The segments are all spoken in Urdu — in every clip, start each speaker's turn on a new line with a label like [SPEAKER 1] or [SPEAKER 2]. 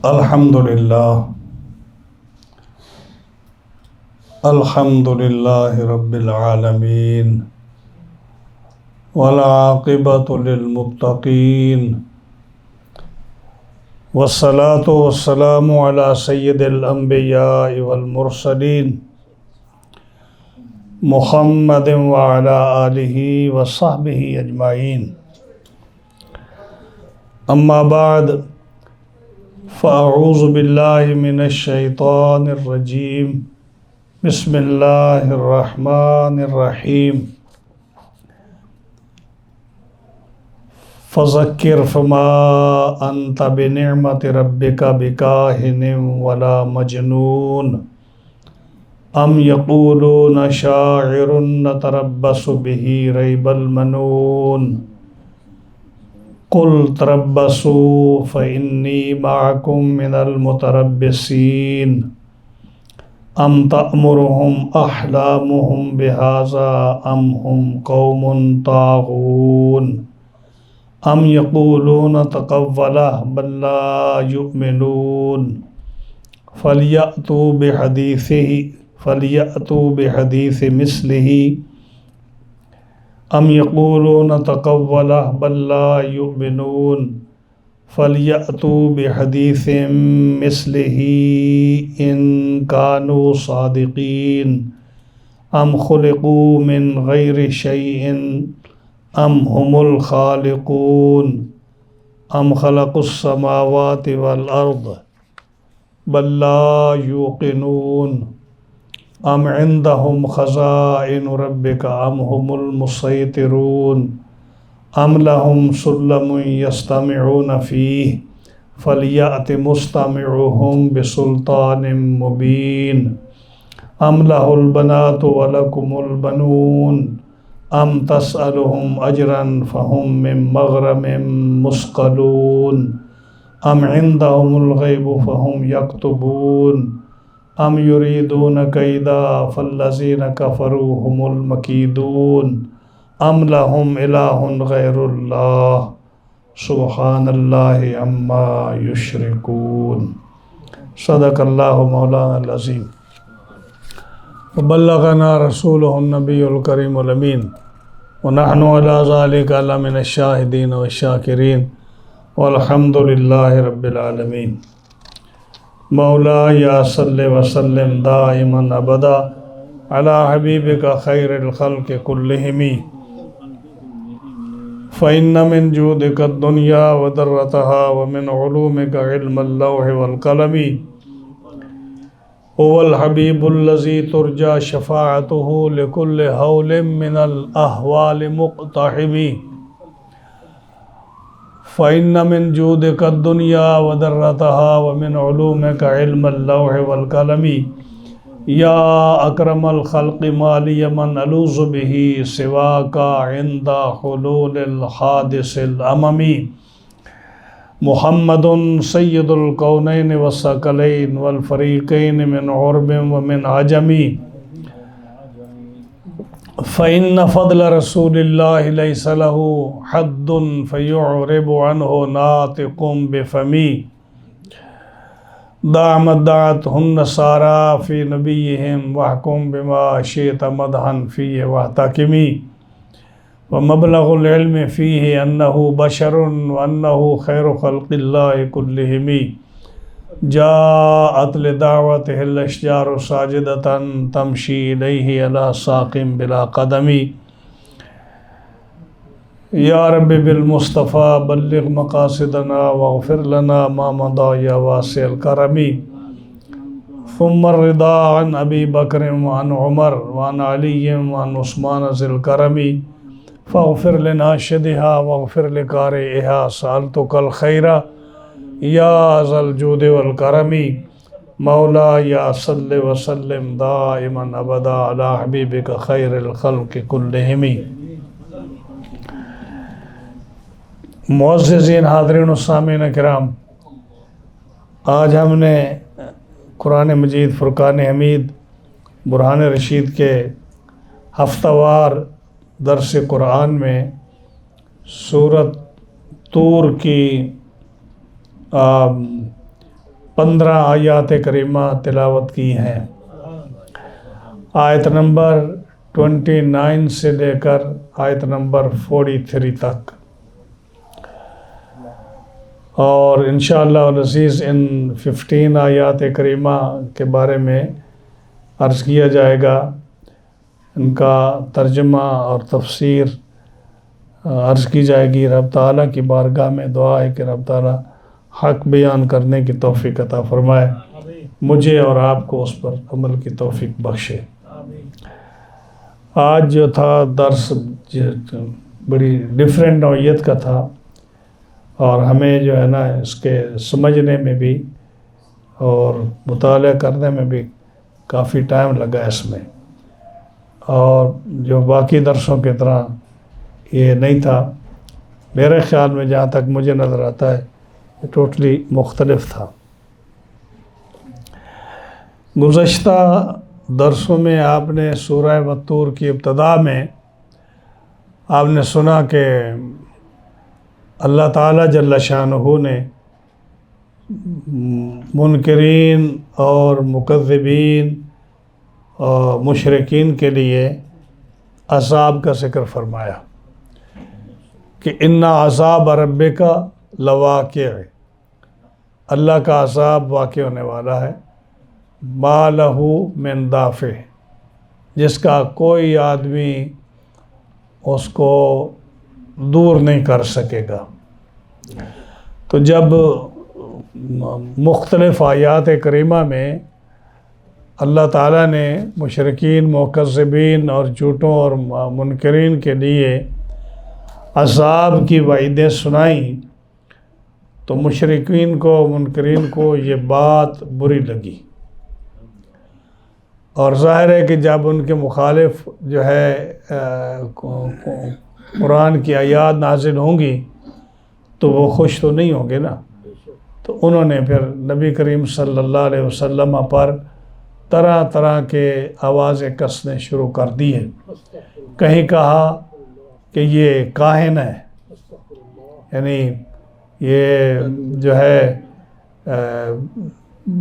[SPEAKER 1] الحمد للہ رب العالمین والعاقبۃ للمتقین والصلاة والسلام علی سید الانبیاء والمرسلین محمد وعلی آلہ وصحبہ اجمعین اما بعد فاعوذ باللہ من الشیطان الرجیم بسم اللہ الرحمن الرحیم فذکر فما انت بنعمت ربک بکاہن ولا مجنون ام یقولون شاعر نتربص به ریب المنون قل تربصوا فإنی معکم من المتربصین ام تأمرهم احلامهم بهذا ام هم قوم طاغون ام یقولون تقوله بل لا یؤمنون فلیأتوا بحدیث مثلہ ام یقولون تقوله بل لا یؤمنون فلیأتوا بحدیث مثلہ ان کانوا صادقین ام خلقوا من غیر شیء ام هم الخالقون ام خلقوا السماوات والارض بل لا یوقنون ام عندهم خزائن ربک ام هم المسیطرون ام لهم سلم یستمعون فیہ فلیأت مستمعهم بسلطان مبین ام له البنات ولکم البنون ام تسألهم اجرا فهم من مغرم مثقلون ام عندهم الغیب فهم یکتبون ام یریدون کیدا فالذین کفروا هم المکیدون ام لهم الہ غیر اللہ سبحان اللہ عما یشرکون صدق اللہ مولانا العظیم وبلغنا رسولہ النبی الکریم الامین ونحن علی ذلک لمن الشاہدین والشاکرین والحمد للہ رب العالمین مولایا صلی وسلم دائما ابدا علی حبیبک خیر الخلق کلہم فإن من جودك الدنيا وذرتها ومن علومك علم اللوح والقلم هو الحبيب الذي ترجى شفاعته لكل هول من الأهوال مقتحم فإن من جودك الدنيا وذرتها ومن علومك علم اللوح والقلم یا اکرم الخلق ما لی من الوذ به سواک عند حلول الحادث الامم محمد سید الکونین والثقلین والفریقین من عرب ومن عجم فإن فضل رسول اللہ لیس له حد فیعرب عنہ ناطق بفمی دعمت دعت النصارى فی نبیہم وحکم بما شئت مدحا فیہ واحتکمی ومبلغ العلم فیہ انہ بشر وانہ خیر خلق اللہ کلہم جاءت لدعوتہ الاشجار ساجدۃ تمشی الیہ علی ساق بلا قدم یا رب بالمصطفیٰ بلغ مقاصدنا واغفر لنا ما مضى یا واسع الکرم ثم الرضا عن ابی بکر وعن عمر وعن علی وعن عثمان ذی الکرم فاغفر لناشدها واغفر لقارئها سألتک الخیر یا ذا الجود والکرم مولا یا صلی وسلم دائما ابدا علی حبیبک خیر الخلق کلہم معززین حاضرین و سامعین کرام، آج ہم نے قرآن مجید فرقان حمید برہان رشید کے ہفتہ وار درس قرآن میں سورۃ طور کی 15 آیات کریمہ تلاوت کی ہیں، آیت نمبر 29 سے لے کر آیت نمبر 43 تک، اور انشاءاللہ العزیز ان 15 آیات کریمہ کے بارے میں عرض کیا جائے گا، ان کا ترجمہ اور تفسیر عرض کی جائے گی۔ رب تعالیٰ کی بارگاہ میں دعا ہے کہ رب تعالیٰ حق بیان کرنے کی توفیق عطا فرمائے، مجھے اور آپ کو اس پر عمل کی توفیق بخشے۔ آج جو تھا درس بڑی ڈیفرنٹ نوعیت کا تھا، اور ہمیں جو ہے نا اس کے سمجھنے میں بھی اور مطالعہ کرنے میں بھی کافی ٹائم لگا اس میں، اور جو باقی درسوں کی طرح یہ نہیں تھا۔ میرے خیال میں جہاں تک مجھے نظر آتا ہے یہ ٹوٹلی مختلف تھا۔ گزشتہ درسوں میں آپ نے سورہ والطور کی ابتدا میں آپ نے سنا کہ اللہ تعالیٰ جل شانہ نے منکرین اور مکذبین اور مشرکین کے لیے عذاب کا ذکر فرمایا کہ ان عذاب ربک لواقع، اللہ کا عذاب واقع ہونے والا ہے، ما لہ من دافع، جس کا کوئی آدمی اس کو دور نہیں کر سکے گا۔ تو جب مختلف آیات کریمہ میں اللہ تعالیٰ نے مشرکین، مکذبین اور جھوٹوں اور منکرین کے لیے عذاب کی وعیدیں سنائیں، تو مشرکین کو، منکرین کو یہ بات بری لگی، اور ظاہر ہے کہ جب ان کے مخالف جو ہے قرآن کی آیات نازل ہوں گی تو وہ خوش تو نہیں ہوں گے نا۔ تو انہوں نے پھر نبی کریم صلی اللہ علیہ وسلم پر طرح طرح کے آوازیں کسنے شروع کر دی ہیں۔ کہیں کہا کہ یہ کاہن ہے، یعنی یہ جو ہے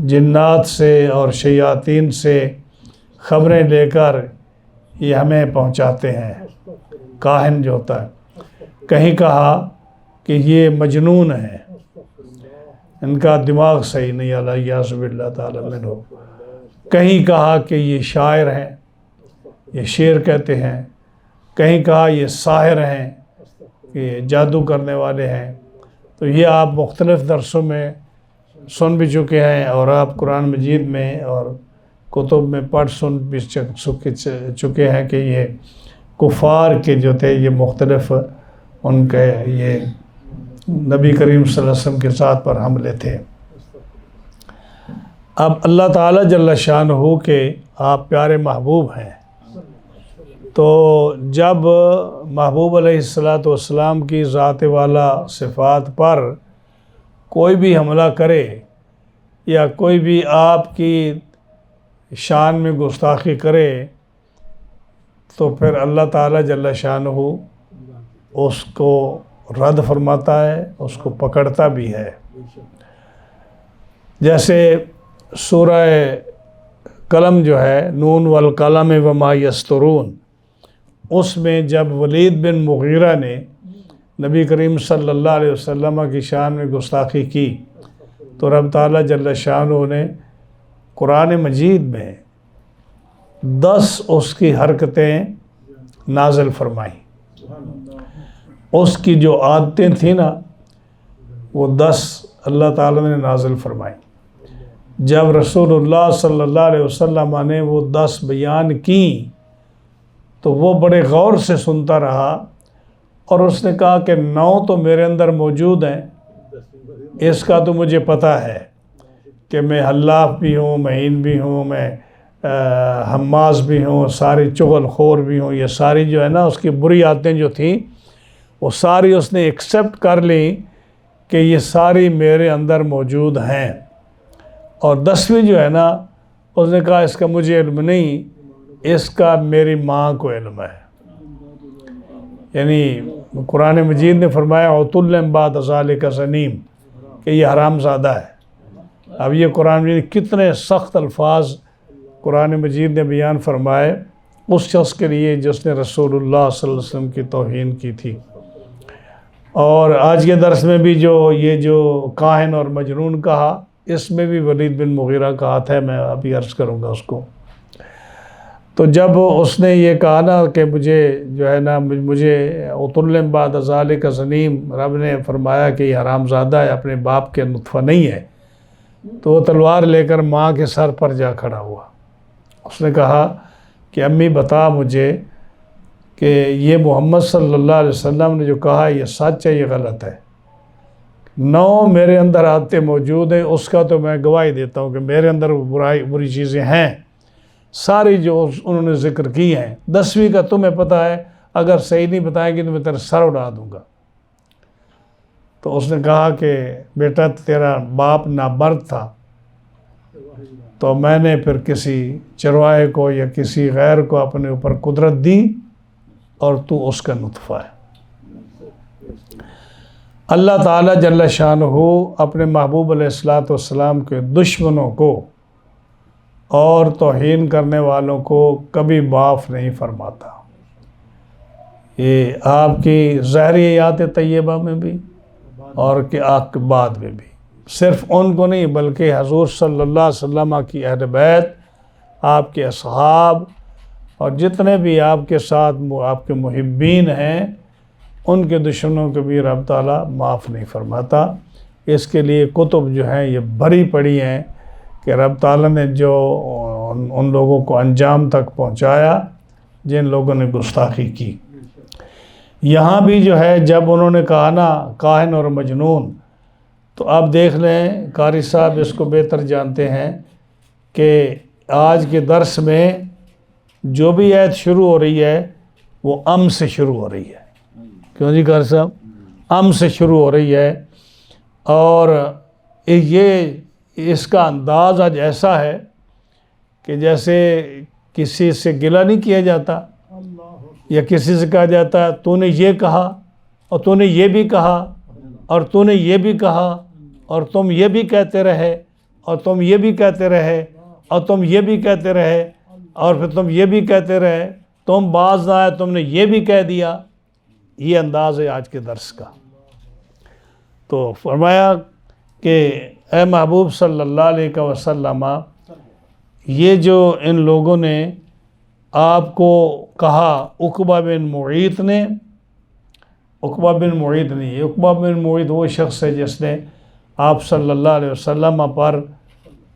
[SPEAKER 1] جنات سے اور شیاطین سے خبریں لے کر یہ ہمیں پہنچاتے ہیں، کاہن جو ہوتا ہے۔ کہیں کہا کہ یہ مجنون ہے، ان کا دماغ صحیح نہیں، الیاذ باللہ تعالی منہ۔ کہیں کہا کہ یہ شاعر ہیں، یہ شعر کہتے ہیں۔ کہیں کہا یہ ساحر ہیں، یہ جادو کرنے والے ہیں۔ تو یہ آپ مختلف درسوں میں سن بھی چکے ہیں، اور آپ قرآن مجید میں اور کتب میں پڑھ سن بھی چکے ہیں کہ یہ کفار کے جو تھے یہ مختلف ان کے یہ نبی کریم صلی اللہ علیہ وسلم کے ذات پر حملے تھے۔ اب اللہ تعالیٰ جل شانہ کے آپ پیارے محبوب ہیں، تو جب محبوب علیہ السلام کی ذات والا صفات پر کوئی بھی حملہ کرے یا کوئی بھی آپ کی شان میں گستاخی کرے، تو پھر اللہ تعالیٰ جل شانہ اس کو رد فرماتا ہے، اس کو پکڑتا بھی ہے۔ جیسے سورہ قلم جو ہے، نون والقلم وما یسطرون، اس میں جب ولید بن مغیرہ نے نبی کریم صلی اللہ علیہ وسلم کی شان میں گستاخی کی، تو رب تعالیٰ جل شانہ نے قرآن مجید میں 10 اس کی حرکتیں نازل فرمائیں۔ اس کی جو عادتیں تھیں نا، وہ 10 اللہ تعالیٰ نے نازل فرمائیں۔ جب رسول اللہ صلی اللہ علیہ وسلم نے وہ 10 بیان کی تو وہ بڑے غور سے سنتا رہا، اور اس نے کہا کہ 9 تو میرے اندر موجود ہیں، اس کا تو مجھے پتہ ہے کہ میں حلاف بھی ہوں، مہین بھی ہوں، میں حماز بھی ہوں، ساری چغل خور بھی ہوں۔ یہ ساری جو ہے نا اس کی بری عادتیں جو تھیں وہ ساری اس نے ایکسیپٹ کر لی کہ یہ ساری میرے اندر موجود ہیں۔ اور 10ویں جو ہے نا، اس نے کہا اس کا مجھے علم نہیں، اس کا میری ماں کو علم ہے۔ یعنی قرآن مجید نے فرمایا عُتُلٍّ بَعْدَ ذَلِكَ زَنِيمٍ، کہ یہ حرام زادہ ہے۔ اب یہ قرآن مجید کتنے سخت الفاظ قرآن مجید نے بیان فرمائے اس شخص کے لیے جس نے رسول اللہ صلی اللہ علیہ وسلم کی توہین کی تھی۔ اور آج کے درس میں بھی یہ جو کاہن اور مجنون کہا، اس میں بھی ولید بن مغیرہ کا ہاتھ ہے، میں ابھی عرض کروں گا اس کو۔ تو جب اس نے یہ کہا نا کہ مجھے عطل بعد ذالک زنیم، رب نے فرمایا کہ یہ حرام زادہ ہے، اپنے باپ کے نطفہ نہیں ہے، تو وہ تلوار لے کر ماں کے سر پر جا کھڑا ہوا۔ اس نے کہا کہ امی بتا مجھے کہ یہ محمد صلی اللہ علیہ وسلم نے جو کہا یہ سچ ہے یہ غلط ہے؟ 9 میرے اندر عادتیں موجود ہیں، اس کا تو میں گواہی دیتا ہوں کہ میرے اندر بری چیزیں ہیں، ساری جو انہوں نے ذکر کی ہیں۔ 10ویں کا تمہیں پتہ ہے، اگر صحیح نہیں بتائیں گے تو میں تیرا سر اڑا دوں گا۔ تو اس نے کہا کہ بیٹا تیرا باپ نامرد تھا، تو میں نے پھر کسی چرواہے کو یا کسی غیر کو اپنے اوپر قدرت دی اور تو اس کا نطفہ ہے۔ اللہ تعالیٰ جل شانہ اپنے محبوب علیہ السلام کے دشمنوں کو اور توہین کرنے والوں کو کبھی معاف نہیں فرماتا۔ یہ آپ کی ظاہری آیات طیبہ میں بھی اور کہ آپ کے بعد میں بھی، صرف ان کو نہیں بلکہ حضور صلی اللہ علیہ وسلم کی اہل بیت، آپ کے اصحاب اور جتنے بھی آپ کے ساتھ آپ کے محبین ہیں، ان کے دشمنوں کو بھی رب تعالیٰ معاف نہیں فرماتا۔ اس کے لیے کتب جو ہیں یہ بھری پڑی ہیں کہ رب تعالیٰ نے جو ان لوگوں کو انجام تک پہنچایا جن لوگوں نے گستاخی کی۔ یہاں بھی جو ہے جب انہوں نے کہا نا کاہن اور مجنون، تو آپ دیکھ لیں، قاری صاحب اس کو بہتر جانتے ہیں کہ آج کے درس میں جو بھی آیت شروع ہو رہی ہے وہ ام سے شروع ہو رہی ہے۔ کیوں جی قاری صاحب؟ ام سے شروع ہو رہی ہے، اور یہ اس کا انداز آج ایسا ہے کہ جیسے کسی سے گلہ نہیں کیا جاتا، یا کسی سے کہا جاتا ہے تو نے یہ کہا اور تو نے یہ بھی کہا اور تو نے یہ بھی کہا اور تم یہ بھی کہتے رہے اور تم یہ بھی کہتے رہے اور تم یہ بھی کہتے رہے اور پھر تم یہ بھی کہتے رہے، تم باز نہ آئے تم نے یہ بھی کہہ دیا۔ یہ انداز ہے آج کے درس کا۔ تو فرمایا کہ اے محبوب صلی اللہ علیہ وسلم، یہ جو ان لوگوں نے آپ کو کہا، عقبہ بن معیط نے، عقبہ بن معیط نہیں، عقبہ بن معیط وہ شخص ہے جس نے آپ صلی اللہ علیہ وسلم پر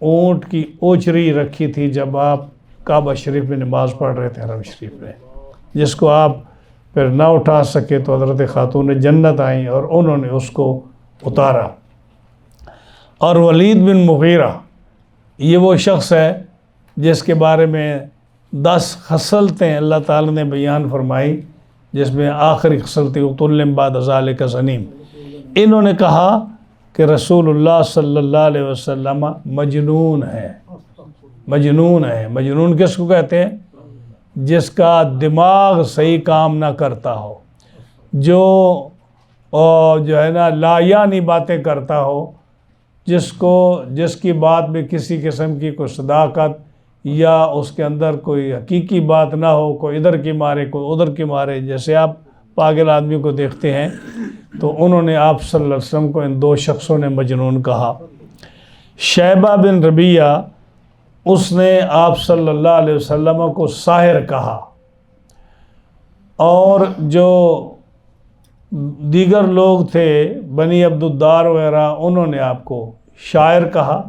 [SPEAKER 1] اونٹ کی اوچری رکھی تھی جب آپ کعبہ شریف میں نماز پڑھ رہے تھے حرم شریف میں، جس کو آپ پھر نہ اٹھا سکے تو حضرت خاتون جنت آئیں اور انہوں نے اس کو اتارا۔ اور ولید بن مغیرہ یہ وہ شخص ہے جس کے بارے میں 10 خصلتیں اللہ تعالیٰ نے بیان فرمائی، جس میں آخری خصلت عطل بعد ذالک زنیم۔ انہوں نے کہا کہ رسول اللہ صلی اللہ علیہ وسلم مجنون ہے۔ مجنون ہے، مجنون کس کو کہتے ہیں؟ جس کا دماغ صحیح کام نہ کرتا ہو، جو ہے نا لا یعنی باتیں کرتا ہو، جس کی بات میں کسی قسم کی کوئی صداقت یا اس کے اندر کوئی حقیقی بات نہ ہو، کوئی ادھر کی مارے کوئی ادھر کی مارے، جیسے آپ پاگل آدمی کو دیکھتے ہیں۔ تو انہوں نے آپ صلی اللہ علیہ وسلم کو ان 2 شخصوں نے مجنون کہا۔ شیبہ بن ربیعہ، اس نے آپ صلی اللہ علیہ وسلم کو ساحر کہا، اور جو دیگر لوگ تھے بنی عبد الدار وغیرہ، انہوں نے آپ کو شاعر کہا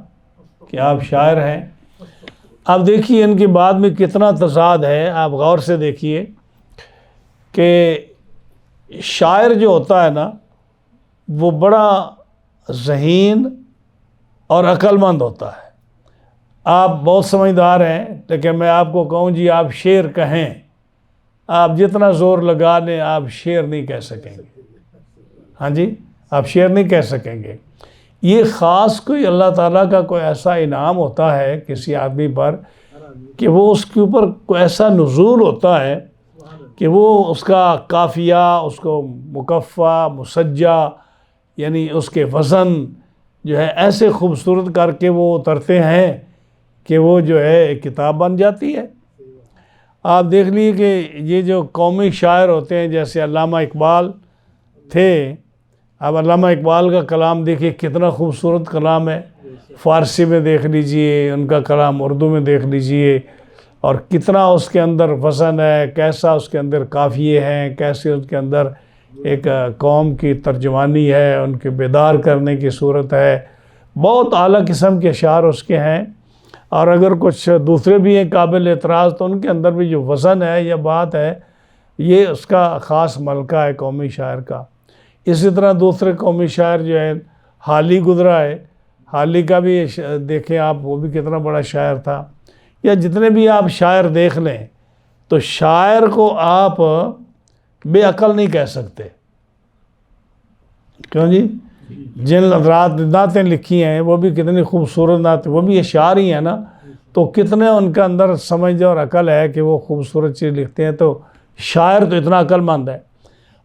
[SPEAKER 1] کہ آپ شاعر ہیں۔ اب دیکھیے ان کی بات میں کتنا تضاد ہے، آپ غور سے دیکھیے کہ شاعر جو ہوتا ہے نا وہ بڑا ذہین اور عقل مند ہوتا ہے۔ آپ بہت سمجھدار ہیں، لیکن میں آپ کو کہوں جی آپ شعر کہیں، آپ جتنا زور لگا لیں آپ شعر نہیں کہہ سکیں گے۔ ہاں جی، آپ شعر نہیں کہہ سکیں گے۔ یہ خاص کوئی اللہ تعالیٰ کا کوئی ایسا انعام ہوتا ہے کسی آدمی پر کہ وہ اس کے اوپر کوئی ایسا نزول ہوتا ہے کہ وہ اس کا قافیہ، اس کو مکفہ مسجع، یعنی اس کے وزن جو ہے ایسے خوبصورت کر کے وہ اترتے ہیں کہ وہ جو ہے ایک کتاب بن جاتی ہے۔ آپ دیکھ لیجیے کہ یہ جو قومی شاعر ہوتے ہیں جیسے علامہ اقبال تھے، اب علامہ اقبال کا کلام دیکھیے کتنا خوبصورت کلام ہے، فارسی میں دیکھ لیجئے ان کا کلام، اردو میں دیکھ لیجئے، اور کتنا اس کے اندر وزن ہے، کیسا اس کے اندر قافیے ہیں، کیسے اس کے اندر ایک قوم کی ترجمانی ہے، ان کے بیدار کرنے کی صورت ہے۔ بہت اعلیٰ قسم کے اشعار اس کے ہیں، اور اگر کچھ دوسرے بھی ہیں قابل اعتراض تو ان کے اندر بھی جو وزن ہے یا بات ہے، یہ اس کا خاص ملکہ ہے قومی شاعر کا۔ اسی طرح دوسرے قومی شاعر جو ہے حالی گزرا ہے، حالی کا بھی دیکھیں آپ، وہ بھی کتنا بڑا شاعر تھا۔ یا جتنے بھی آپ شاعر دیکھ لیں تو شاعر کو آپ بے عقل نہیں کہہ سکتے، کیوں جی؟ جن نعتیں لکھی ہیں وہ بھی کتنی خوبصورت نعتیں، وہ بھی اشعار ہی ہیں نا، تو کتنے ان کے اندر سمجھ اور عقل ہے کہ وہ خوبصورت چیز لکھتے ہیں، تو شاعر تو اتنا عقل مند ہے۔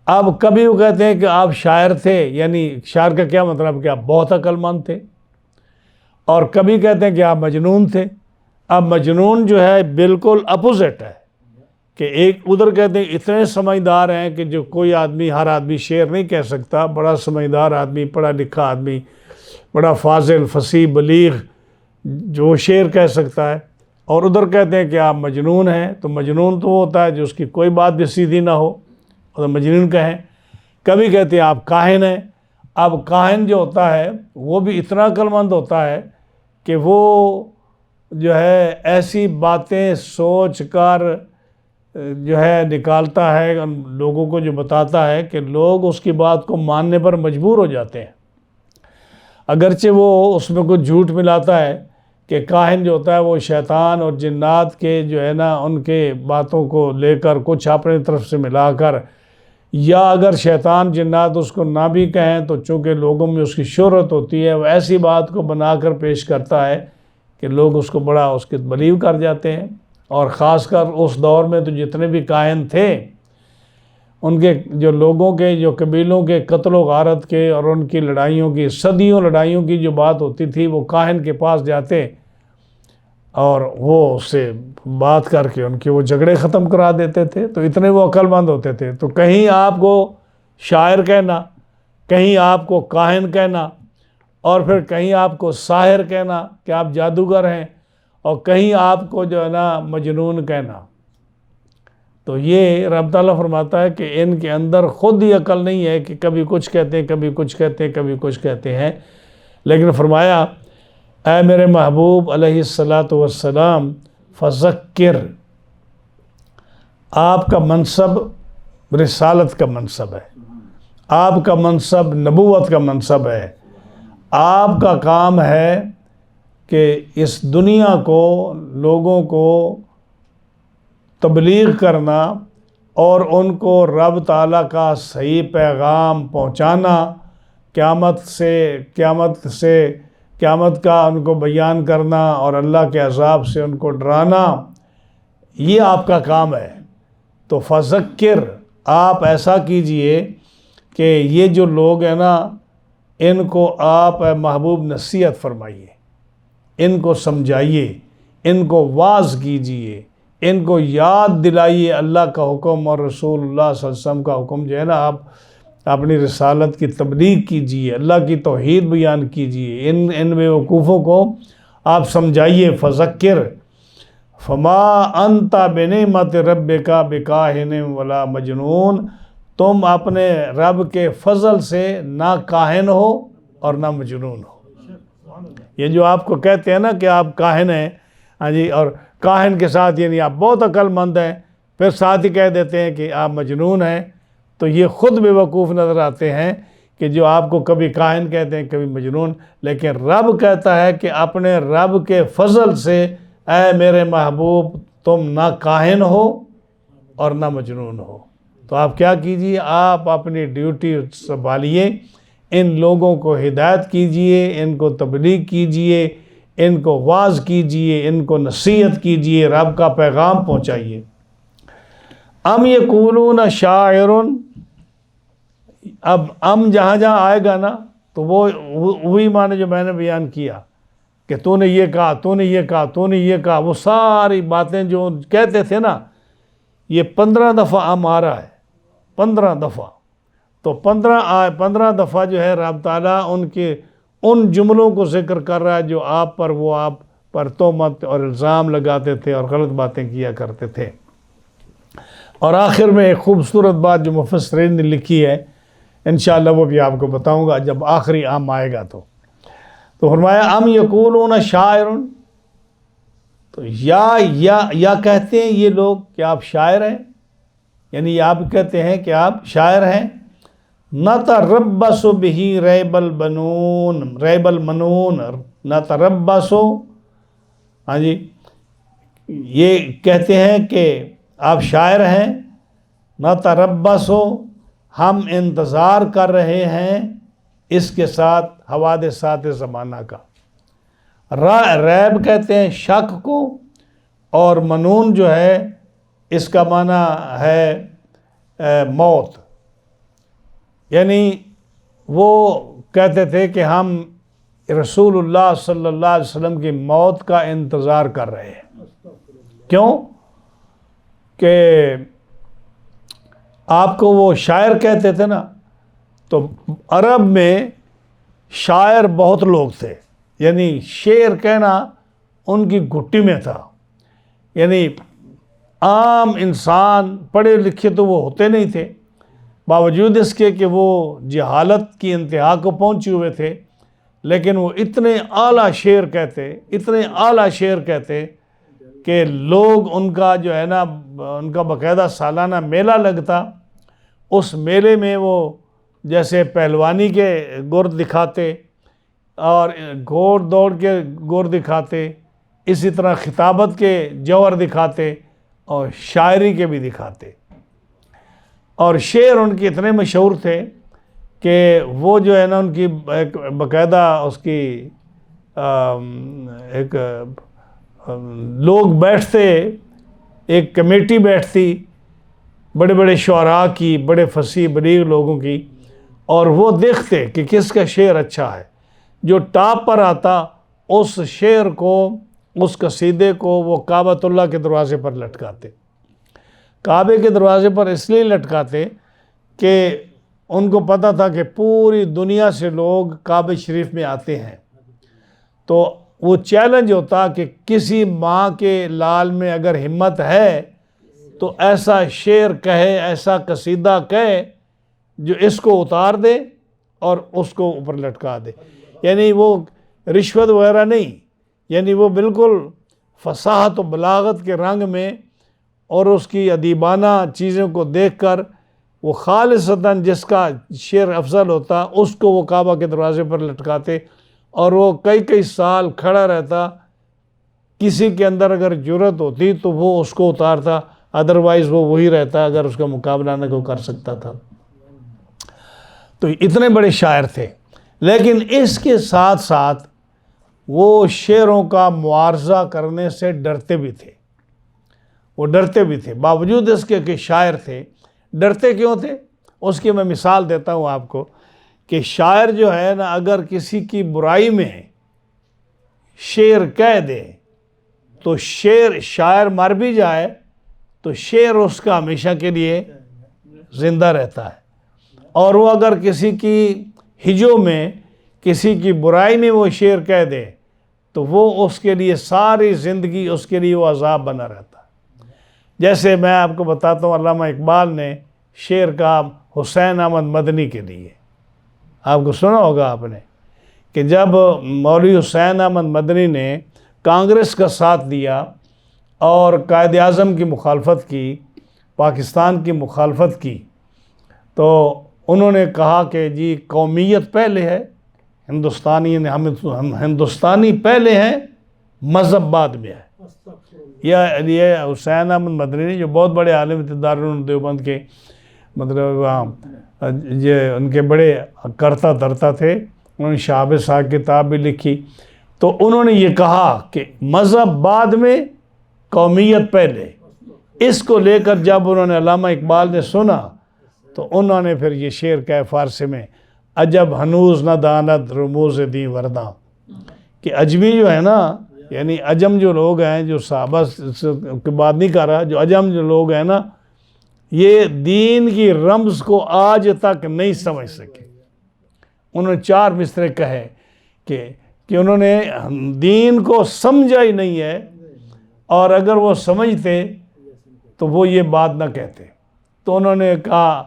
[SPEAKER 1] اب کبھی وہ کہتے ہیں کہ آپ شاعر تھے، یعنی شاعر کا کیا مطلب کہ آپ بہت عقل مند تھے، اور کبھی کہتے ہیں کہ آپ مجنون تھے۔ اب مجنون جو ہے بالکل اپوزٹ ہے، کہ ایک ادھر کہتے ہیں اتنے سمجھدار ہیں کہ جو کوئی آدمی، ہر آدمی شعر نہیں کہہ سکتا، بڑا سمجھدار آدمی، پڑھا لکھا آدمی، بڑا فاضل فصیح بلیغ جو شعر کہہ سکتا ہے، اور ادھر کہتے ہیں کہ آپ مجنون ہیں۔ تو مجنون تو وہ ہوتا ہے جو اس کی کوئی بات بھی سیدھی نہ ہو، اور مجنون کہیں۔ کبھی کہتے ہیں آپ کاہن ہیں۔ اب کاہن جو ہوتا ہے وہ بھی اتنا عقل مند ہوتا ہے کہ وہ جو ہے ایسی باتیں سوچ کر جو ہے نکالتا ہے، لوگوں کو جو بتاتا ہے کہ لوگ اس کی بات کو ماننے پر مجبور ہو جاتے ہیں، اگرچہ وہ اس میں کچھ جھوٹ ملاتا ہے کہ کاہن جو ہوتا ہے وہ شیطان اور جنات کے جو ہے نا ان کے باتوں کو لے کر کچھ اپنے طرف سے ملا کر، یا اگر شیطان جنات اس کو نہ بھی کہیں تو چونکہ لوگوں میں اس کی شہرت ہوتی ہے، وہ ایسی بات کو بنا کر پیش کرتا ہے کہ لوگ اس کو بڑا اس کے بلیو کر جاتے ہیں۔ اور خاص کر اس دور میں تو جتنے بھی کاہن تھے، ان کے جو لوگوں کے، جو قبیلوں کے قتل و غارت کے اور ان کی لڑائیوں کی، صدیوں لڑائیوں کی جو بات ہوتی تھی، وہ کاہن کے پاس جاتے اور وہ اس سے بات کر کے ان کے وہ جھگڑے ختم کرا دیتے تھے۔ تو اتنے وہ عقل مند ہوتے تھے۔ تو کہیں آپ کو شاعر کہنا، کہیں آپ کو کاہن کہنا، اور پھر کہیں آپ کو ساحر کہنا کہ آپ جادوگر ہیں، اور کہیں آپ کو جو ہے نا مجنون کہنا۔ تو یہ رب تعالیٰ فرماتا ہے کہ ان کے اندر خود ہی عقل نہیں ہے، کہ کبھی کچھ کہتے ہیں، کبھی کچھ کہتے ہیں، کبھی کچھ کہتے ہیں۔ لیکن فرمایا اے میرے محبوب علیہ السلام فذکر، آپ کا منصب رسالت کا منصب ہے، آپ کا منصب نبوت کا منصب ہے۔ آپ کا کام ہے کہ اس دنیا کو، لوگوں کو تبلیغ کرنا اور ان کو رب تعالیٰ کا صحیح پیغام پہنچانا، قیامت کا ان کو بیان کرنا اور اللہ کے عذاب سے ان کو ڈرانا، یہ آپ کا کام ہے۔ تو فذکر، آپ ایسا کیجئے کہ یہ جو لوگ ہیں نا، ان کو آپ اے محبوب نصیحت فرمائیے، ان کو سمجھائیے، ان کو واعظ کیجئے، ان کو یاد دلائیے اللہ کا حکم اور رسول اللہ صلی اللہ علیہ وسلم کا حکم جو ہے نا، آپ اپنی رسالت کی تبلیغ کیجئے، اللہ کی توحید بیان کیجئے، ان بیوقوفوں کو آپ سمجھائیے۔ فذکر فما انت بنعمت ربک بکاہن ولا مجنون، تم اپنے رب کے فضل سے نہ کاہن ہو اور نہ مجنون ہو۔ یہ جو آپ کو کہتے ہیں نا کہ آپ کاہن ہیں، ہاں جی، اور کاہن کے ساتھ یعنی آپ بہت عقل مند ہیں، پھر ساتھ ہی کہہ دیتے ہیں کہ آپ مجنون ہیں، تو یہ خود بے وقوف نظر آتے ہیں کہ جو آپ کو کبھی کاہن کہتے ہیں، کبھی مجنون۔ لیکن رب کہتا ہے کہ اپنے رب کے فضل سے اے میرے محبوب تم نہ کاہن ہو اور نہ مجنون ہو۔ تو آپ کیا کیجئے، آپ اپنی ڈیوٹی سنبھالیے، ان لوگوں کو ہدایت کیجئے، ان کو تبلیغ کیجئے، ان کو واعظ کیجئے، ان کو نصیحت کیجئے، رب کا پیغام پہنچائیے۔ ام یقولون شاعر، اب جہاں جہاں آئے گا نا تو وہ وہی معنی جو میں نے بیان کیا کہ تو نے یہ کہا، تو نے یہ کہا، تو نے یہ کہا، وہ ساری باتیں جو کہتے تھے نا، یہ 15 دفعہ ہم آ رہا ہے، 15 دفعہ. تو 15 دفعہ جو ہے رب تعالیٰ ان جملوں کو ذکر کر رہا ہے جو آپ پر تہمت اور الزام لگاتے تھے اور غلط باتیں کیا کرتے تھے. اور آخر میں ایک خوبصورت بات جو مفسرین نے لکھی ہے، انشاءاللہ وہ بھی آپ کو بتاؤں گا جب آخری عام آئے گا. تو فرمایا ام یقولون شاعر، تو یا کہتے ہیں یہ لوگ کہ آپ شاعر ہیں، یعنی آپ کہتے ہیں کہ آپ شاعر ہیں. نتربص بہ ریب المنون، نتربص، ہاں جی، یہ کہتے ہیں کہ آپ شاعر ہیں. نتربص، ہم انتظار کر رہے ہیں اس کے ساتھ حوادثات زمانہ کا. ریب کہتے ہیں شک کو، اور منون جو ہے اس کا معنی ہے موت. یعنی وہ کہتے تھے کہ ہم رسول اللہ صلی اللہ علیہ وسلم کی موت کا انتظار کر رہے ہیں. کیوں کہ آپ کو وہ شاعر کہتے تھے نا، تو عرب میں شاعر بہت لوگ تھے، یعنی شعر کہنا ان کی گھٹی میں تھا. یعنی عام انسان پڑھے لکھے تو وہ ہوتے نہیں تھے، باوجود اس کے کہ وہ جہالت کی انتہا کو پہنچے ہوئے تھے، لیکن وہ اتنے اعلیٰ شعر کہتے کہ لوگ ان کا جو ہے نا، ان کا باقاعدہ سالانہ میلہ لگتا. اس میلے میں وہ جیسے پہلوانی کے گر دکھاتے اور گھوڑ دوڑ کے گر دکھاتے، اسی طرح خطابت کے جوہر دکھاتے اور شاعری کے بھی دکھاتے. اور شعر ان کے اتنے مشہور تھے کہ وہ جو ہے نا ان کی ایک باقاعدہ اس کی ایک لوگ بیٹھتے، ایک کمیٹی بیٹھتی بڑے بڑے شعراء کی، بڑے فصیح بلیغ لوگوں کی، اور وہ دیکھتے کہ کس کا شعر اچھا ہے. جو ٹاپ پر آتا اس شعر کو، اس قصیدے کو وہ کعبۃ اللہ کے دروازے پر لٹکاتے. کعبے کے دروازے پر اس لیے لٹکاتے کہ ان کو پتہ تھا کہ پوری دنیا سے لوگ کعبہ شریف میں آتے ہیں. تو وہ چیلنج ہوتا کہ کسی ماں کے لال میں اگر ہمت ہے تو ایسا شعر کہے، ایسا قصیدہ کہے جو اس کو اتار دے اور اس کو اوپر لٹکا دے. یعنی وہ رشوت وغیرہ نہیں، یعنی وہ بالکل فصاحت و بلاغت کے رنگ میں اور اس کی ادیبانہ چیزوں کو دیکھ کر وہ خالصتاً جس کا شعر افضل ہوتا اس کو وہ کعبہ کے دروازے پر لٹکاتے، اور وہ کئی سال کھڑا رہتا. کسی کے اندر اگر جرت ہوتی تو وہ اس کو اتارتا، ادروائز وہ وہی رہتا اگر اس کا مقابلہ نہ کوئی کر سکتا تھا. تو اتنے بڑے شاعر تھے، لیکن اس کے ساتھ ساتھ وہ شعروں کا معارضہ کرنے سے ڈرتے بھی تھے. وہ ڈرتے بھی تھے باوجود اس کے کہ شاعر تھے. ڈرتے کیوں تھے؟ اس کی میں مثال دیتا ہوں آپ کو کہ شاعر جو ہے نا، اگر کسی کی برائی میں شعر کہہ دے تو شاعر مر بھی جائے تو شعر اس کا ہمیشہ کے لیے زندہ رہتا ہے. اور وہ اگر کسی کی ہجو میں، کسی کی برائی میں وہ شعر کہہ دے تو وہ اس کے لیے ساری زندگی اس کے لیے وہ عذاب بنا رہتا ہے. جیسے میں آپ کو بتاتا ہوں، علامہ اقبال نے شعر کہا حسین احمد مدنی کے لیے. آپ کو سنا ہوگا آپ نے کہ جب مولوی حسین احمد مدنی نے کانگریس کا ساتھ دیا اور قائد اعظم کی مخالفت کی، پاکستان کی مخالفت کی، تو انہوں نے کہا کہ جی قومیت پہلے ہے، ہم ہندوستانی پہلے ہیں، مذہب بعد میں ہے. یہ حسین احمد مدنی نے جو بہت بڑے عالم تھے، دارالعلوم دیوبند کے، مطلب یہ ان کے بڑے کرتا دھرتا تھے. انہوں نے شہاب ساکھ کتاب بھی لکھی. تو انہوں نے یہ کہا کہ مذہب بعد میں، قومیت پہلے. اس کو لے کر جب انہوں نے علامہ اقبال نے سنا تو انہوں نے پھر یہ شعر کہا فارسی میں، عجب ہنوز نہ داند رموز دیں ورنہ، کہ عجمی جو ہے نا، یعنی عجم جو لوگ ہیں، جو صحابہ کی بات نہیں کر رہا، جو عجم جو لوگ ہیں نا، یہ دین کی رمز کو آج تک نہیں سمجھ سکے۔ انہوں نے 4 مصرے کہے کہ انہوں نے دین کو سمجھا ہی نہیں ہے، اور اگر وہ سمجھتے تو وہ یہ بات نہ کہتے۔ تو انہوں نے کہا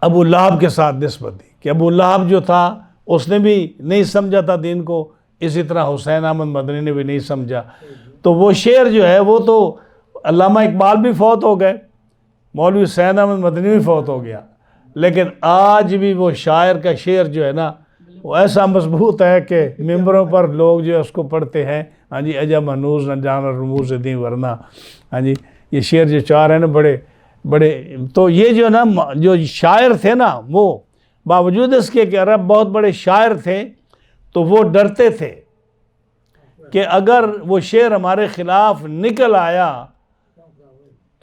[SPEAKER 1] ابو لہب کے ساتھ نسبت دی کہ ابو لہب جو تھا اس نے بھی نہیں سمجھا تھا دین کو، اسی طرح حسین احمد مدنی نے بھی نہیں سمجھا۔ تو وہ شعر جو ہے وہ تو علامہ اقبال بھی فوت ہو گئے، مولوی حسین احمد مدنی بھی فوت ہو گیا، لیکن آج بھی وہ شاعر کا شعر جو ہے نا وہ ایسا مضبوط ہے کہ ممبروں پر لوگ جو ہے اس کو پڑھتے ہیں۔ ہاں جی، عجب ہنوز نہ جانا رموز دیں ورنہ، ہاں جی، یہ شعر جو 4 ہیں نا بڑے بڑے۔ تو یہ جو نا جو شاعر تھے نا، وہ باوجود اس کے کہ عرب بہت بڑے شاعر تھے، تو وہ ڈرتے تھے کہ اگر وہ شعر ہمارے خلاف نکل آیا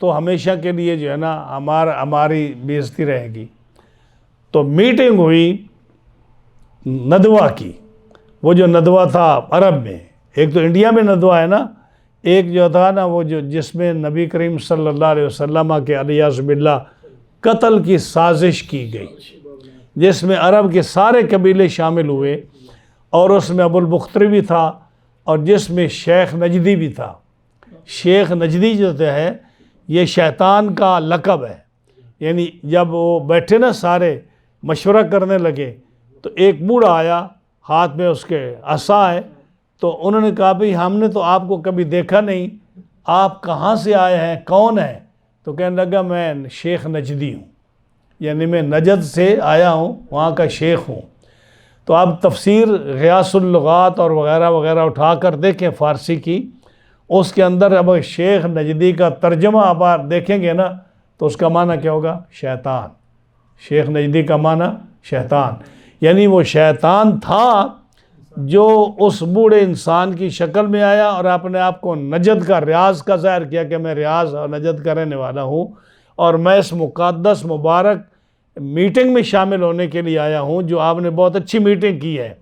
[SPEAKER 1] تو ہمیشہ کے لیے جو ہے نا ہماری بے عزتی رہے گی۔ تو میٹنگ ہوئی ندوہ کی، وہ جو ندوہ تھا عرب میں، ایک تو انڈیا میں ندوہ ہے نا، ایک جو تھا نا وہ جس میں نبی کریم صلی اللہ علیہ وسلم کے علیہ باللہ قتل کی سازش کی گئی، جس میں عرب کے سارے قبیلے شامل ہوئے، اور اس میں ابو البختری بھی تھا، اور جس میں شیخ نجدی بھی تھا۔ شیخ نجدی جو ہے یہ شیطان کا لقب ہے، یعنی جب وہ بیٹھے نا سارے مشورہ کرنے لگے تو ایک بوڑھا آیا، ہاتھ میں اس کے عصا ہے، تو انہوں نے کہا بھئی ہم نے تو آپ کو کبھی دیکھا نہیں، آپ کہاں سے آئے ہیں، کون ہیں؟ تو کہنے لگا میں شیخ نجدی ہوں، یعنی میں نجد سے آیا ہوں، وہاں کا شیخ ہوں۔ تو آپ تفسیر غیاث اللغات اور وغیرہ وغیرہ اٹھا کر دیکھیں فارسی کی، اس کے اندر اب شیخ نجدی کا ترجمہ آپ دیکھیں گے نا تو اس کا معنی کیا ہوگا؟ شیطان۔ شیخ نجدی کا معنی شیطان، یعنی وہ شیطان تھا جو اس بوڑھے انسان کی شکل میں آیا اور اپنے آپ کو نجد کا ریاض کا ظاہر کیا کہ میں ریاض اور نجد کا رہنے والا ہوں، اور میں اس مقدس مبارک میٹنگ میں شامل ہونے کے لیے آیا ہوں جو آپ نے بہت اچھی میٹنگ کی ہے۔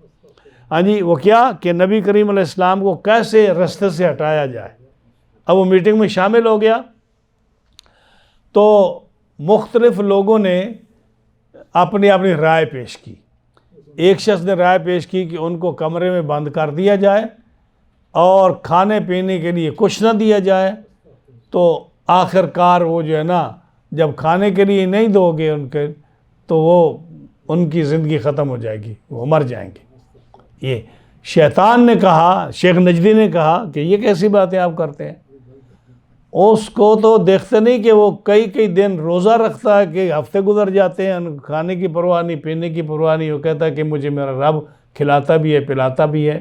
[SPEAKER 1] ہاں جی، وہ کیا کہ نبی کریم علیہ السلام کو کیسے رستے سے ہٹایا جائے۔ اب وہ میٹنگ میں شامل ہو گیا تو مختلف لوگوں نے اپنی اپنی رائے پیش کی۔ ایک شخص نے رائے پیش کی کہ ان کو کمرے میں بند کر دیا جائے اور کھانے پینے کے لیے کچھ نہ دیا جائے، تو آخر کار وہ جو ہے نا جب کھانے کے لیے نہیں دو گے ان کے تو وہ ان کی زندگی ختم ہو جائے گی، وہ مر جائیں گے۔ یہ شیطان نے کہا، شیخ نجدی نے کہا کہ یہ کیسی باتیں آپ کرتے ہیں؟ اس کو تو دیکھتے نہیں کہ وہ کئی دن روزہ رکھتا ہے کہ ہفتے گزر جاتے ہیں، کھانے کی پرواہ نہیں، پینے کی پرواہ نہیں، وہ کہتا ہے کہ مجھے میرا رب کھلاتا بھی ہے پلاتا بھی ہے،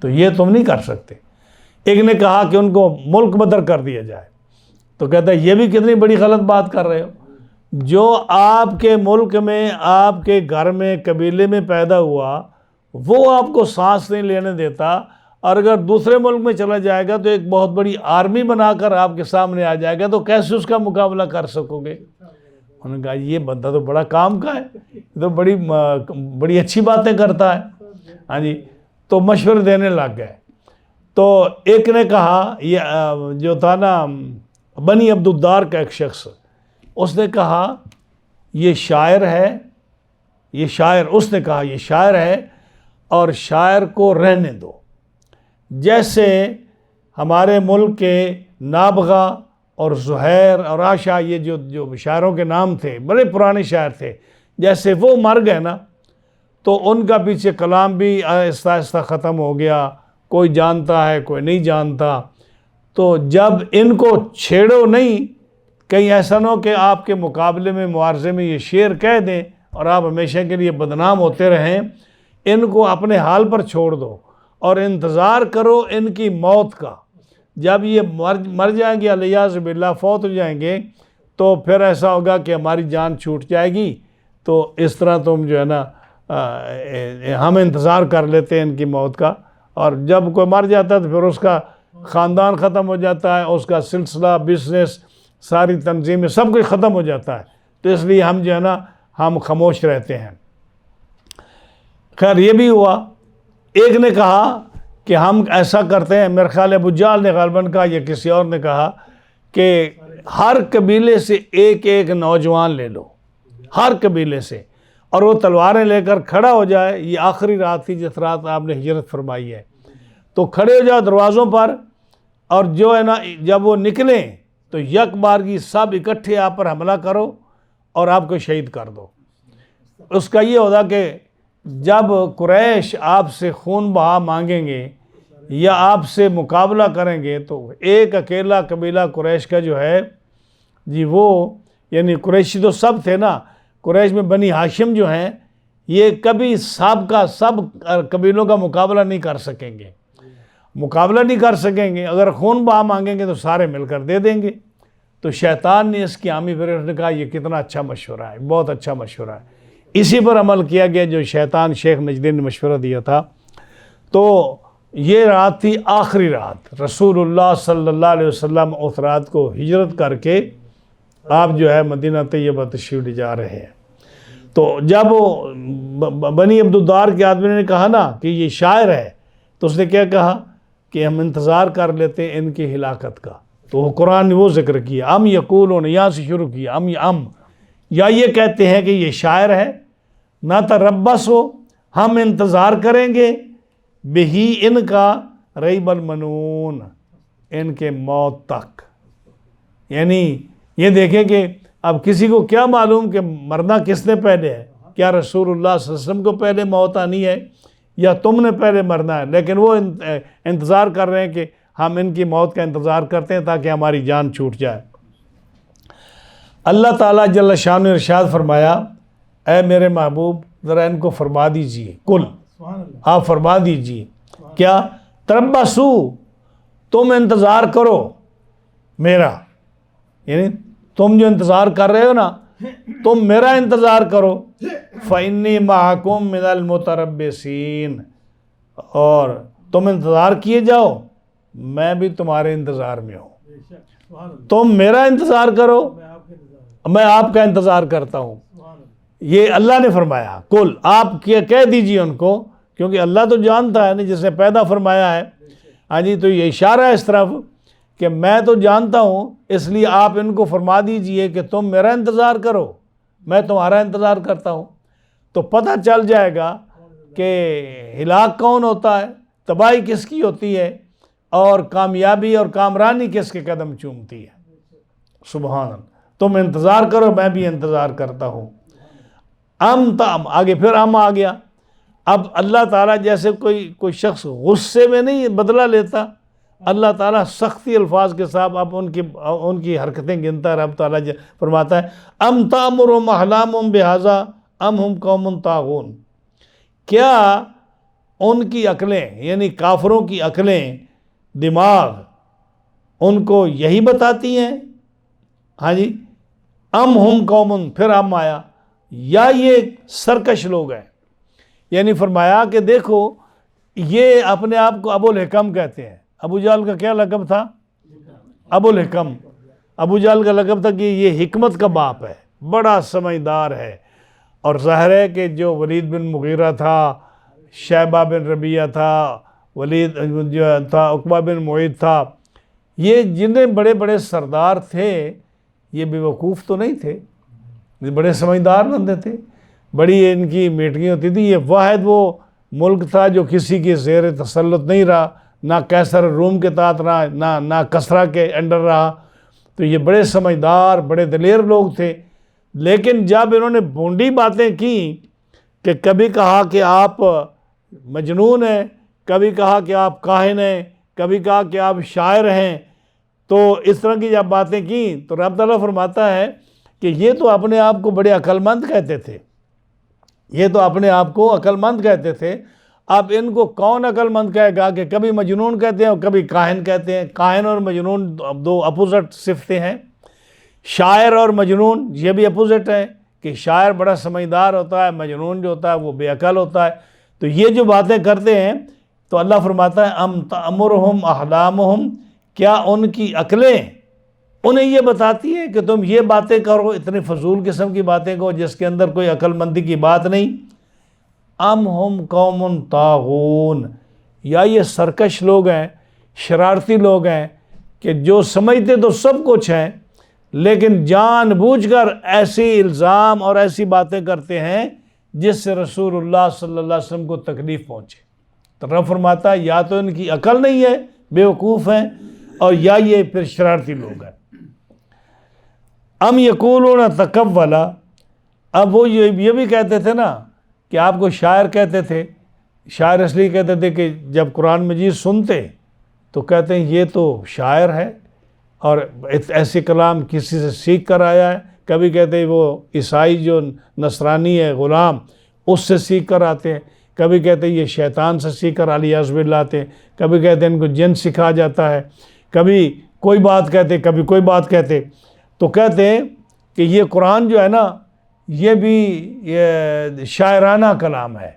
[SPEAKER 1] تو یہ تم نہیں کر سکتے۔ ایک نے کہا کہ ان کو ملک بدر کر دیا جائے، تو کہتا ہے یہ بھی کتنی بڑی غلط بات کر رہے ہو، جو آپ کے ملک میں آپ کے گھر میں قبیلے میں پیدا ہوا وہ آپ کو سانس نہیں لینے دیتا، اور اگر دوسرے ملک میں چلا جائے گا تو ایک بہت بڑی آرمی بنا کر آپ کے سامنے آ جائے گا، تو کیسے اس کا مقابلہ کر سکو گے؟ انہوں نے کہا یہ بندہ تو بڑا کام کا ہے، یہ تو بڑی اچھی باتیں کرتا ہے۔ ہاں جی، تو مشورے دینے لگ گئے۔ تو ایک نے کہا، یہ جو تھا نا بنی عبدالدار کا ایک شخص، اس نے کہا یہ شاعر ہے، یہ شاعر، اس نے کہا یہ شاعر ہے اور شاعر کو رہنے دو۔ جیسے ہمارے ملک کے نابغہ اور زہیر اور عاشا، یہ جو شاعروں کے نام تھے، بڑے پرانے شاعر تھے، جیسے وہ مر گئے نا تو ان کا پیچھے کلام بھی آہستہ آہستہ ختم ہو گیا، کوئی جانتا ہے کوئی نہیں جانتا۔ تو جب ان کو چھیڑو نہیں، کہیں ایسا نہ ہو کہ آپ کے مقابلے میں معارضے میں یہ شعر کہہ دیں اور آپ ہمیشہ کے لیے بدنام ہوتے رہیں، ان کو اپنے حال پر چھوڑ دو اور انتظار کرو ان کی موت کا۔ جب یہ مر جائیں گے، الیاذ باللہ فوت ہو جائیں گے، تو پھر ایسا ہوگا کہ ہماری جان چھوٹ جائے گی، تو اس طرح تم جو ہے نا ہم انتظار کر لیتے ہیں ان کی موت کا، اور جب کوئی مر جاتا ہے تو پھر اس کا خاندان ختم ہو جاتا ہے، اس کا سلسلہ، بزنس، ساری تنظیمیں، سب کچھ ختم ہو جاتا ہے۔ تو اس لیے ہم جو ہے نا ہم خاموش رہتے ہیں۔ خیر یہ بھی ہوا، ایک نے کہا کہ ہم ایسا کرتے ہیں، میرے خیال ابو جہل نے غالباً کہا یا کسی اور نے کہا کہ ہر قبیلے سے ایک ایک نوجوان لے لو، ہر قبیلے سے، اور وہ تلواریں لے کر کھڑا ہو جائے۔ یہ آخری رات تھی جس رات آپ نے ہجرت فرمائی ہے، تو کھڑے ہو جاؤ دروازوں پر، اور جو ہے نا جب وہ نکلیں تو یک بارگی سب اکٹھے آپ پر حملہ کرو اور آپ کو شہید کر دو۔ اس کا یہ ہوتا کہ جب قریش آپ سے خون بہا مانگیں گے یا آپ سے مقابلہ کریں گے تو ایک اکیلا قبیلہ قریش کا جو ہے جی وہ، یعنی قریشی تو سب تھے نا، قریش میں بنی ہاشم جو ہیں یہ کبھی سب قبیلوں کا مقابلہ نہیں کر سکیں گے، اگر خون بہا مانگیں گے تو سارے مل کر دے دیں گے۔ تو شیطان نے اس کی حامی پھر نے کہا یہ کتنا اچھا مشورہ ہے، بہت اچھا مشورہ ہے، اسی پر عمل کیا گیا جو شیطان شیخ نجدی نے مشورہ دیا تھا۔ تو یہ رات تھی آخری رات، رسول اللہ صلی اللہ علیہ وسلم اس رات کو ہجرت کر کے آپ جو ہے مدینہ طیبہ تشریف لے جا رہے ہیں۔ تو جب بنی عبدالدار کے آدمی نے کہا نا کہ یہ شاعر ہے، تو اس نے کیا کہا کہ ہم انتظار کر لیتے ہیں ان کی ہلاکت کا۔ تو قرآن نے وہ ذکر کیا، ام یقولون، یہاں سے شروع کیا، یا یہ کہتے ہیں کہ یہ شاعر ہے، نہ تربصوا، ہم انتظار کریں گے، بہی، ان کا، ریب المنون، ان کے موت تک۔ یعنی یہ دیکھیں کہ اب کسی کو کیا معلوم کہ مرنا کس نے پہلے ہے، کیا رسول اللہ صلی اللہ علیہ وسلم کو پہلے موت آنی ہے یا تم نے پہلے مرنا ہے، لیکن وہ انتظار کر رہے ہیں کہ ہم ان کی موت کا انتظار کرتے ہیں تاکہ ہماری جان چھوٹ جائے۔ اللہ تعالیٰ جل شانہ نے ارشاد فرمایا، اے میرے محبوب ذرا ان کو فرما دیجئے، کل آپ فرما دیجئے، کیا تربصوا، تم انتظار کرو میرا، یعنی تم جو انتظار کر رہے ہو نا تم میرا انتظار کرو، فَإِنِّي مَعَكُمْ مِنَ الْمُتَرَبِّصِينَ، اور تم انتظار کیے جاؤ، میں بھی تمہارے انتظار میں ہوں، تم میرا انتظار کرو، میں آپ کا انتظار کرتا ہوں۔ یہ اللہ نے فرمایا، کل آپ کہہ دیجئے ان کو، کیونکہ اللہ تو جانتا ہے نا جس نے پیدا فرمایا ہے، ہاں جی، تو یہ اشارہ ہے اس طرف کہ میں تو جانتا ہوں، اس لیے آپ ان کو فرما دیجئے کہ تم میرا انتظار کرو، میں تمہارا انتظار کرتا ہوں۔ تو پتہ چل جائے گا کہ ہلاک کون ہوتا ہے، تباہی کس کی ہوتی ہے، اور کامیابی اور کامرانی کس کے قدم چومتی ہے۔ سبحان اللہ، تم انتظار کرو، میں بھی انتظار کرتا ہوں۔ آگے پھر آ گیا۔ اب اللہ تعالیٰ جیسے کوئی شخص غصے میں نہیں بدلہ لیتا، اللہ تعالیٰ سختی الفاظ کے ساتھ اب ان کی حرکتیں گنتا ہے۔ رب تعالیٰ فرماتا ہے، ام تأمرهم احلامهم بہذا ام ہم قوم طاغون، کیا ان کی عقلیں، یعنی کافروں کی عقلیں، دماغ ان کو یہی بتاتی ہیں، ہاں جی، ام ہم قوم، پھر ام آیا، یا یہ سرکش لوگ ہیں۔ یعنی فرمایا کہ دیکھو یہ اپنے آپ کو ابو الحکم کہتے ہیں۔ ابو جہل کا کیا لقب تھا؟ ابو الحکم۔ ابو جہل کا لقب تھا کہ یہ حکمت کا باپ ہے، بڑا سمجھدار ہے، اور ظاہر ہے کہ جو ولید بن مغیرہ تھا، شیبہ بن ربیعہ تھا، ولید جو تھا، عقبہ بن معیط تھا، یہ جتنے بڑے بڑے سردار تھے یہ بے وقوف تو نہیں تھے، یہ بڑے سمجھدار بندے تھے، بڑی ان کی میٹنگیں ہوتی تھی۔ یہ واحد وہ ملک تھا جو کسی کے زیر تسلط نہیں رہا، نہ قیصر روم کے تحت رہا، نہ کسریٰ کے انڈر رہا، تو یہ بڑے سمجھدار، بڑے دلیر لوگ تھے۔ لیکن جب انہوں نے بھونڈی باتیں کی کہ کبھی کہا کہ آپ مجنون ہیں، کبھی کہا کہ آپ کاہن ہیں، کبھی کہا کہ آپ شاعر ہیں، تو اس طرح کی جب باتیں کی تو رب تعالیٰ فرماتا ہے کہ یہ تو اپنے آپ کو بڑے عقل مند کہتے تھے، یہ تو اپنے آپ کو عقل مند کہتے تھے۔ اب ان کو کون عقل مند کہے گا کہ کبھی مجنون کہتے ہیں اور کبھی کاہن کہتے ہیں۔ کاہن اور مجنون دو اپوزٹ صفتیں ہیں۔ شاعر اور مجنون یہ بھی اپوزٹ ہیں کہ شاعر بڑا سمجھدار ہوتا ہے، مجنون جو ہوتا ہے وہ بے عقل ہوتا ہے۔ تو یہ جو باتیں کرتے ہیں تو اللہ فرماتا ہے ام تأمرهم احلامهم، کیا ان کی عقلیں انہیں یہ بتاتی ہے کہ تم یہ باتیں کرو، اتنے فضول قسم کی باتیں کرو جس کے اندر کوئی عقل مندی کی بات نہیں۔ ام ہم قوم طاغون، یا یہ سرکش لوگ ہیں، شرارتی لوگ ہیں کہ جو سمجھتے تو سب کچھ ہیں لیکن جان بوجھ کر ایسی الزام اور ایسی باتیں کرتے ہیں جس سے رسول اللہ صلی اللہ علیہ وسلم کو تکلیف پہنچے۔ تو رب فرماتا ہے یا تو ان کی عقل نہیں ہے، بیوقوف ہیں، اور یا یہ پھر شرارتی لوگ ہیں۔ ام یقولون تقولا، اب وہ یہ بھی کہتے تھے نا کہ آپ کو شاعر کہتے تھے، شاعر اس لیے کہتے تھے کہ جب قرآن مجید سنتے تو کہتے ہیں یہ تو شاعر ہے اور ایسے کلام کسی سے سیکھ کر آیا ہے۔ کبھی کہتے ہیں وہ عیسائی جو نصرانی ہے غلام اس سے سیکھ کر آتے ہیں، کبھی کہتے ہیں یہ شیطان سے سیکھ کر علیہ باللہ آتے ہیں، کبھی کہتے ہیں ان کو جن سکھا جاتا ہے، کبھی کوئی بات کہتے کبھی کوئی بات کہتے۔ تو کہتے ہیں کہ یہ قرآن جو ہے نا یہ بھی یہ شاعرانہ کلام ہے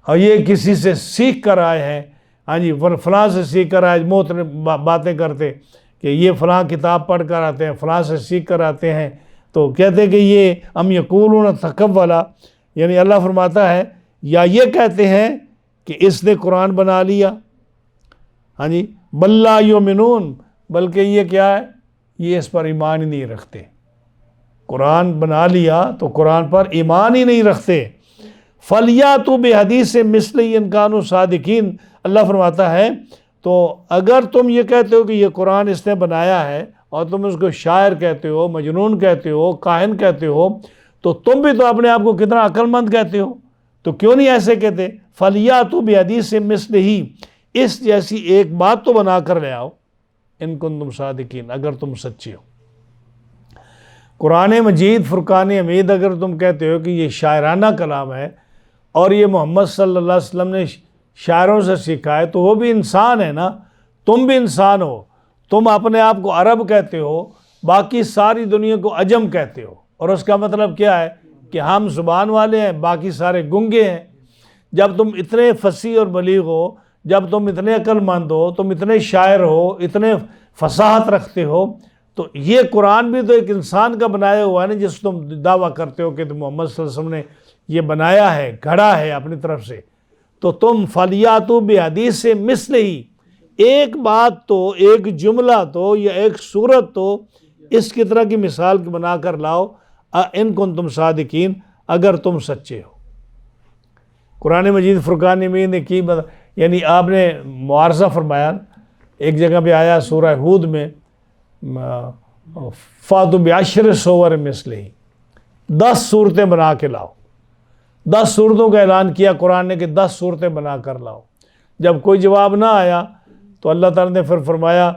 [SPEAKER 1] اور یہ کسی سے سیکھ کر آئے ہیں۔ ہاں جی، فلاں سے سیکھ کر آئے، محترم باتیں کرتے کہ یہ فلاں کتاب پڑھ کر آتے ہیں، فلاں سے سیکھ کر آتے ہیں۔ تو کہتے ہیں کہ یہ ام یقولون تقولا، یعنی اللہ فرماتا ہے یا یہ کہتے ہیں کہ اس نے قرآن بنا لیا، ہاں جی، بل لا یؤمنون، بلکہ یہ کیا ہے، یہ اس پر ایمان ہی نہیں رکھتے۔ قرآن بنا لیا تو قرآن پر ایمان ہی نہیں رکھتے۔ فَلْيَأْتُوا بِحَدِيثٍ مِثْلِهِ إِن كَانُوا صَادِقِينَ، اللہ فرماتا ہے تو اگر تم یہ کہتے ہو کہ یہ قرآن اس نے بنایا ہے اور تم اس کو شاعر کہتے ہو، مجنون کہتے ہو، کاہن کہتے ہو، تو تم بھی تو اپنے آپ کو کتنا عقل مند کہتے ہو، تو کیوں نہیں ایسے کہتے؟ فَلْيَأْتُوا بِحَدِيثٍ مِثْلِهِ، اس جیسی ایک بات تو بنا کر لے آؤ، ان کنتم صادقین، اگر تم سچے ہو۔ قرآن مجید فرقان حمید اگر تم کہتے ہو کہ یہ شاعرانہ کلام ہے اور یہ محمد صلی اللہ علیہ وسلم نے شاعروں سے سیکھا ہے، تو وہ بھی انسان ہے نا، تم بھی انسان ہو، تم اپنے آپ کو عرب کہتے ہو، باقی ساری دنیا کو عجم کہتے ہو، اور اس کا مطلب کیا ہے کہ ہم زبان والے ہیں، باقی سارے گنگے ہیں۔ جب تم اتنے فصیح اور بلیغ ہو، جب تم اتنے عقل مند ہو، تم اتنے شاعر ہو، اتنے فصاحت رکھتے ہو، تو یہ قرآن بھی تو ایک انسان کا بنایا ہوا ہے نا، جس تم دعویٰ کرتے ہو کہ تم محمد صلی اللہ علیہ وسلم نے یہ بنایا ہے، گھڑا ہے اپنی طرف سے، تو تم فَلْيَأْتُوا بِحَدِيثٍ مِثْلِهِ، ایک بات تو، ایک جملہ تو، یا ایک صورت تو اس کی طرح کی مثال بنا کر لاؤ، ان کنتم صادقین، اگر تم سچے ہو۔ قرآن مجید فرقان حمید نے کی یعنی آپ نے معارضہ فرمایا، ایک جگہ پہ آیا سورہ ہود میں فَأْتُوا بِعَشْرِ سُوَرٍ مِثْلِهِ، 10 صورتیں بنا کے لاؤ۔ 10 صورتوں کا اعلان کیا قرآن نے کہ 10 صورتیں بنا کر لاؤ۔ جب کوئی جواب نہ آیا تو اللہ تعالیٰ نے پھر فرمایا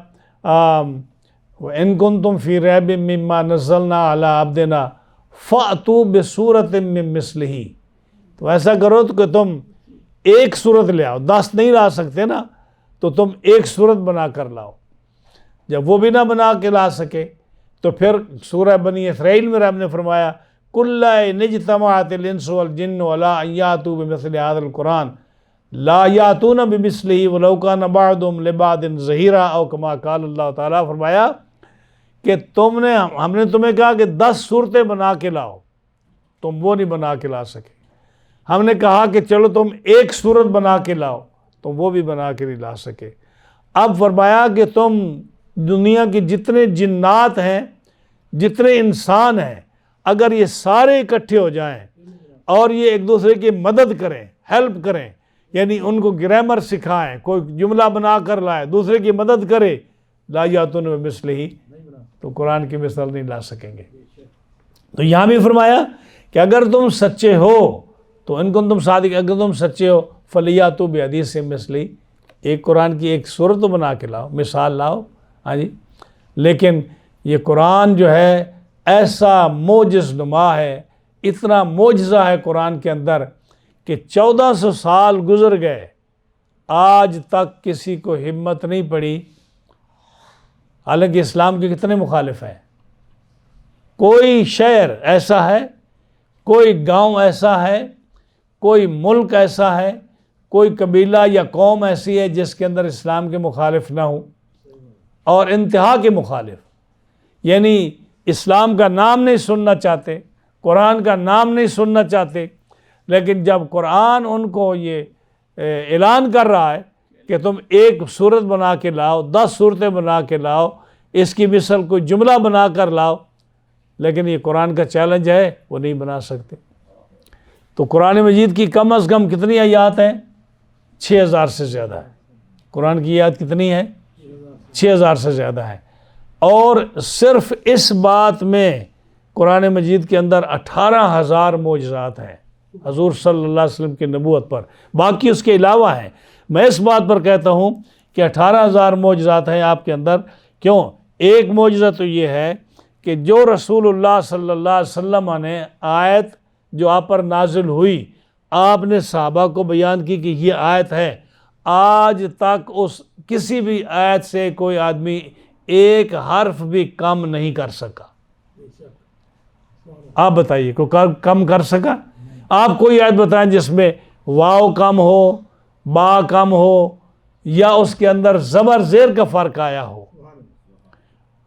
[SPEAKER 1] وَإِن كُنتُمْ فِي رَيْبٍ مِّمَّا نَزَّلْنَا عَلَىٰ عَبْدِنَا فَأْتُوا بِسُورَةٍ مِّن مِّثْلِهِ، تو ایسا کرو تو کہ تم ایک صورت لے آؤ، 10 نہیں لا سکتے نا، تو تم ایک صورت بنا کر لاؤ۔ جب وہ بھی نہ بنا کے لا سکے تو پھر سورہ بنی اسرائیل میں رب نے فرمایا قُلْ لَا إِنِ اجْتَمَعَتِ الْإِنسُ وَالْجِنُّ عَلَىٰ أَن يَأْتُوا بِمِثْلِ هَٰذَا الْقُرْآنِ لَا يَأْتُونَ بِمِثْلِهِ وَلَوْ كَانَ بَعْضُهُمْ لِبَعْضٍ ظَهِيرًا، او کما قال اللہ تعالیٰ، فرمایا کہ ہم نے تمہیں کہا کہ 10 صورتیں بنا کے لاؤ، تم وہ نہیں بنا کے لا سکے۔ ہم نے کہا کہ چلو تم ایک صورت بنا کے لاؤ، تم وہ بھی بنا کے نہیں لا سکے۔ اب فرمایا کہ تم دنیا کے جتنے جنات ہیں، جتنے انسان ہیں، اگر یہ سارے اکٹھے ہو جائیں اور یہ ایک دوسرے کی مدد کریں، ہیلپ کریں، یعنی ان کو گرامر سکھائیں، کوئی جملہ بنا کر لائے، دوسرے کی مدد کرے، لا یاتون بمثلہ، تو قرآن کی مثال نہیں لا سکیں گے۔ تو یہاں بھی فرمایا کہ اگر تم سچے ہو تو ان کو تم صادق، اگر تم سچے ہو فَلْيَأْتُوا بِحَدِيثٍ مِثْلِهِ، ایک قرآن کی ایک صورت تو بنا کے لاؤ، مثال لاؤ، ہاں جی۔ لیکن یہ قرآن جو ہے ایسا معجز نما ہے، اتنا معجزہ ہے قرآن کے اندر کہ 1400 سال گزر گئے، آج تک کسی کو ہمت نہیں پڑی، حالانکہ اسلام کے کتنے مخالف ہیں، کوئی شہر ایسا ہے، کوئی گاؤں ایسا ہے، کوئی ملک ایسا ہے، کوئی قبیلہ یا قوم ایسی ہے جس کے اندر اسلام کے مخالف نہ ہو، اور انتہا کے مخالف۔ یعنی اسلام کا نام نہیں سننا چاہتے، قرآن کا نام نہیں سننا چاہتے، لیکن جب قرآن ان کو یہ اعلان کر رہا ہے کہ تم ایک صورت بنا کے لاؤ، 10 صورتیں بنا کے لاؤ، اس کی مثل کوئی جملہ بنا کر لاؤ، لیکن یہ قرآن کا چیلنج ہے، وہ نہیں بنا سکتے۔ تو قرآن مجید کی کم از کم کتنی آیات ہیں؟ 6000 سے زیادہ ہے۔ قرآن کی آیات کتنی ہے؟ 6000 سے زیادہ ہے۔ اور صرف اس بات میں قرآن مجید کے اندر 18000 معجزات ہیں حضور صلی اللہ علیہ وسلم کی نبوت پر، باقی اس کے علاوہ ہیں۔ میں اس بات پر کہتا ہوں کہ 18000 معجزات ہیں آپ کے اندر۔ کیوں؟ ایک معجزہ تو یہ ہے کہ جو رسول اللہ صلی اللہ علیہ وسلم نے آیت جو آپ پر نازل ہوئی، آپ نے صحابہ کو بیان کی کہ یہ آیت ہے، آج تک اس کسی بھی آیت سے کوئی آدمی ایک حرف بھی کم نہیں کر سکا۔ آپ بتائیے کوئی کم کر سکا؟ آپ کوئی آیت بتائیں جس میں واو کم ہو، با کم ہو، یا اس کے اندر زبر زیر کا فرق آیا ہو۔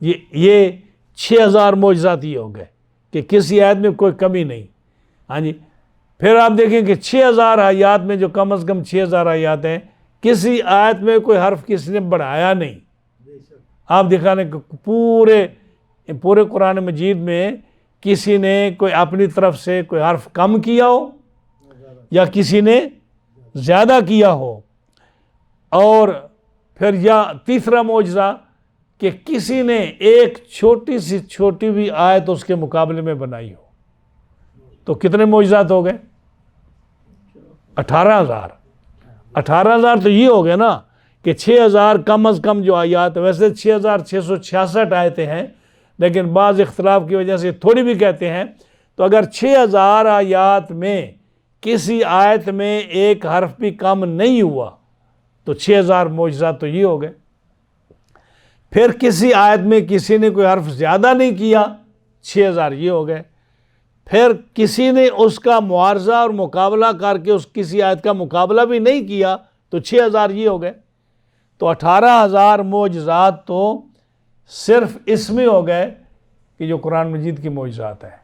[SPEAKER 1] یہ 6000 معجزات یہ ہو گئے کہ کسی آیت میں کوئی کمی نہیں۔ ہاں جی، پھر آپ دیکھیں کہ 6000 آیات میں جو کم از کم 6000 آیات ہیں، کسی آیت میں کوئی حرف کسی نے بڑھایا نہیں۔ آپ دکھانے کہ پورے قرآن مجید میں کسی نے کوئی اپنی طرف سے کوئی حرف کم کیا ہو یا کسی نے زیادہ کیا ہو۔ اور پھر یا تیسرا معجزہ کہ کسی نے ایک چھوٹی سی چھوٹی بھی آیت اس کے مقابلے میں بنائی ہو۔ تو کتنے معجزات ہو گئے؟ 18000۔ 18000 تو یہ ہو گئے نا کہ 6000 کم از کم جو آیات، ویسے 6666 آیتیں ہیں، لیکن بعض اختلاف کی وجہ سے تھوڑی بھی کہتے ہیں، تو اگر 6000 آیات میں کسی آیت میں ایک حرف بھی کم نہیں ہوا تو 6000 معجزات تو یہ ہو گئے۔ پھر کسی آیت میں کسی نے کوئی حرف زیادہ نہیں کیا، 6000 یہ ہو گئے۔ پھر کسی نے اس کا معارضہ اور مقابلہ کر کے اس کسی آیت کا مقابلہ بھی نہیں کیا تو 6000 یہ ہو گئے۔ تو 18000 معجزات تو صرف اس میں ہو گئے کہ جو قرآن مجید کی معجزات ہیں۔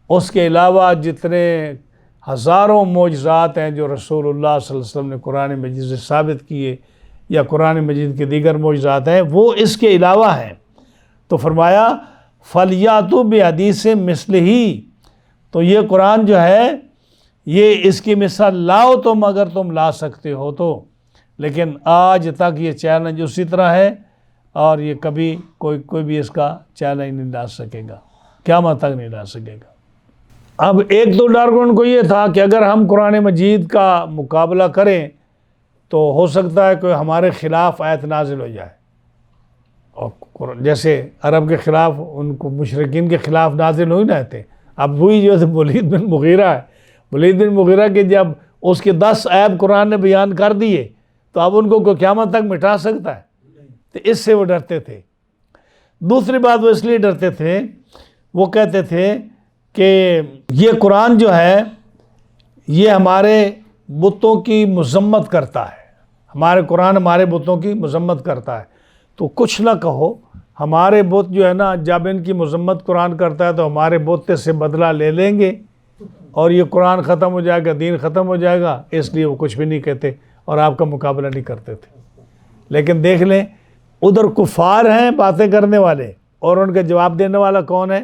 [SPEAKER 1] اس کے علاوہ جتنے ہزاروں معجزات ہیں جو رسول اللہ صلی اللہ علیہ وسلم نے قرآن مجید سے ثابت کیے یا قرآن مجید کے دیگر معجزات ہیں، وہ اس کے علاوہ ہیں۔ تو فرمایا فَلْيَأْتُوا بِحَدِيثٍ مِثْلِهِ، تو یہ قرآن جو ہے یہ اس کی مثال لاؤ تم، اگر تم لا سکتے ہو تو۔ لیکن آج تک یہ چیلنج اسی طرح ہے، اور یہ کبھی کوئی بھی اس کا چیلنج نہیں لا سکے گا، قیامت تک نہیں لا سکے گا۔ اب ایک تو ڈر ان کو یہ تھا کہ اگر ہم قرآن مجید کا مقابلہ کریں تو ہو سکتا ہے کہ ہمارے خلاف آیت نازل ہو جائے، اور جیسے عرب کے خلاف ان کو مشرکین کے خلاف نازل ہوئی نہ تھے۔ اب وہی جو ولید بن مغیرہ ہے، ولید بن مغیرہ کے جب اس کے 10 عیب قرآن نے بیان کر دیے تو اب ان کو قیامت تک مٹا سکتا ہے؟ تو اس سے وہ ڈرتے تھے۔ دوسری بات وہ اس لیے ڈرتے تھے، وہ کہتے تھے کہ یہ قرآن جو ہے یہ ہمارے بتوں کی مذمت کرتا ہے، ہمارے قرآن ہمارے بتوں کی مذمت کرتا ہے، تو کچھ نہ کہو، ہمارے بت جو ہے نا جب ان کی مذمت قرآن کرتا ہے تو ہمارے بت سے بدلہ لے لیں گے اور یہ قرآن ختم ہو جائے گا، دین ختم ہو جائے گا، اس لیے وہ کچھ بھی نہیں کہتے اور آپ کا مقابلہ نہیں کرتے تھے۔ لیکن دیکھ لیں ادھر کفار ہیں باتیں کرنے والے، اور ان کا جواب دینے والا کون ہے؟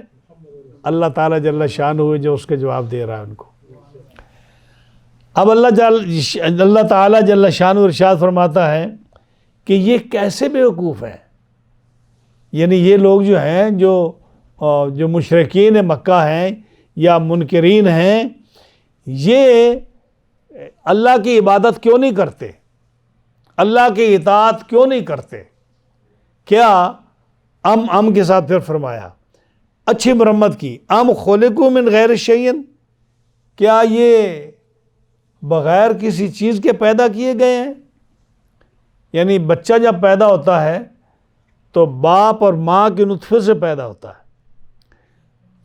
[SPEAKER 1] اللہ تعالیٰ جل شانہ ہوئے جو اس کے جواب دے رہا ہے ان کو۔ اب اللہ تعالیٰ جل شانہ ارشاد فرماتا ہے کہ یہ کیسے بیوقوف ہیں، یعنی یہ لوگ جو ہیں جو مشرکین مکہ ہیں یا منکرین ہیں، یہ اللہ کی عبادت کیوں نہیں کرتے، اللہ کی اطاعت کیوں نہیں کرتے؟ کیا ام کے ساتھ پھر فرمایا اچھی مرمت کی، ام خلقوا من غیر شیء، کیا یہ بغیر کسی چیز کے پیدا کیے گئے ہیں؟ یعنی بچہ جب پیدا ہوتا ہے تو باپ اور ماں کے نطفے سے پیدا ہوتا ہے،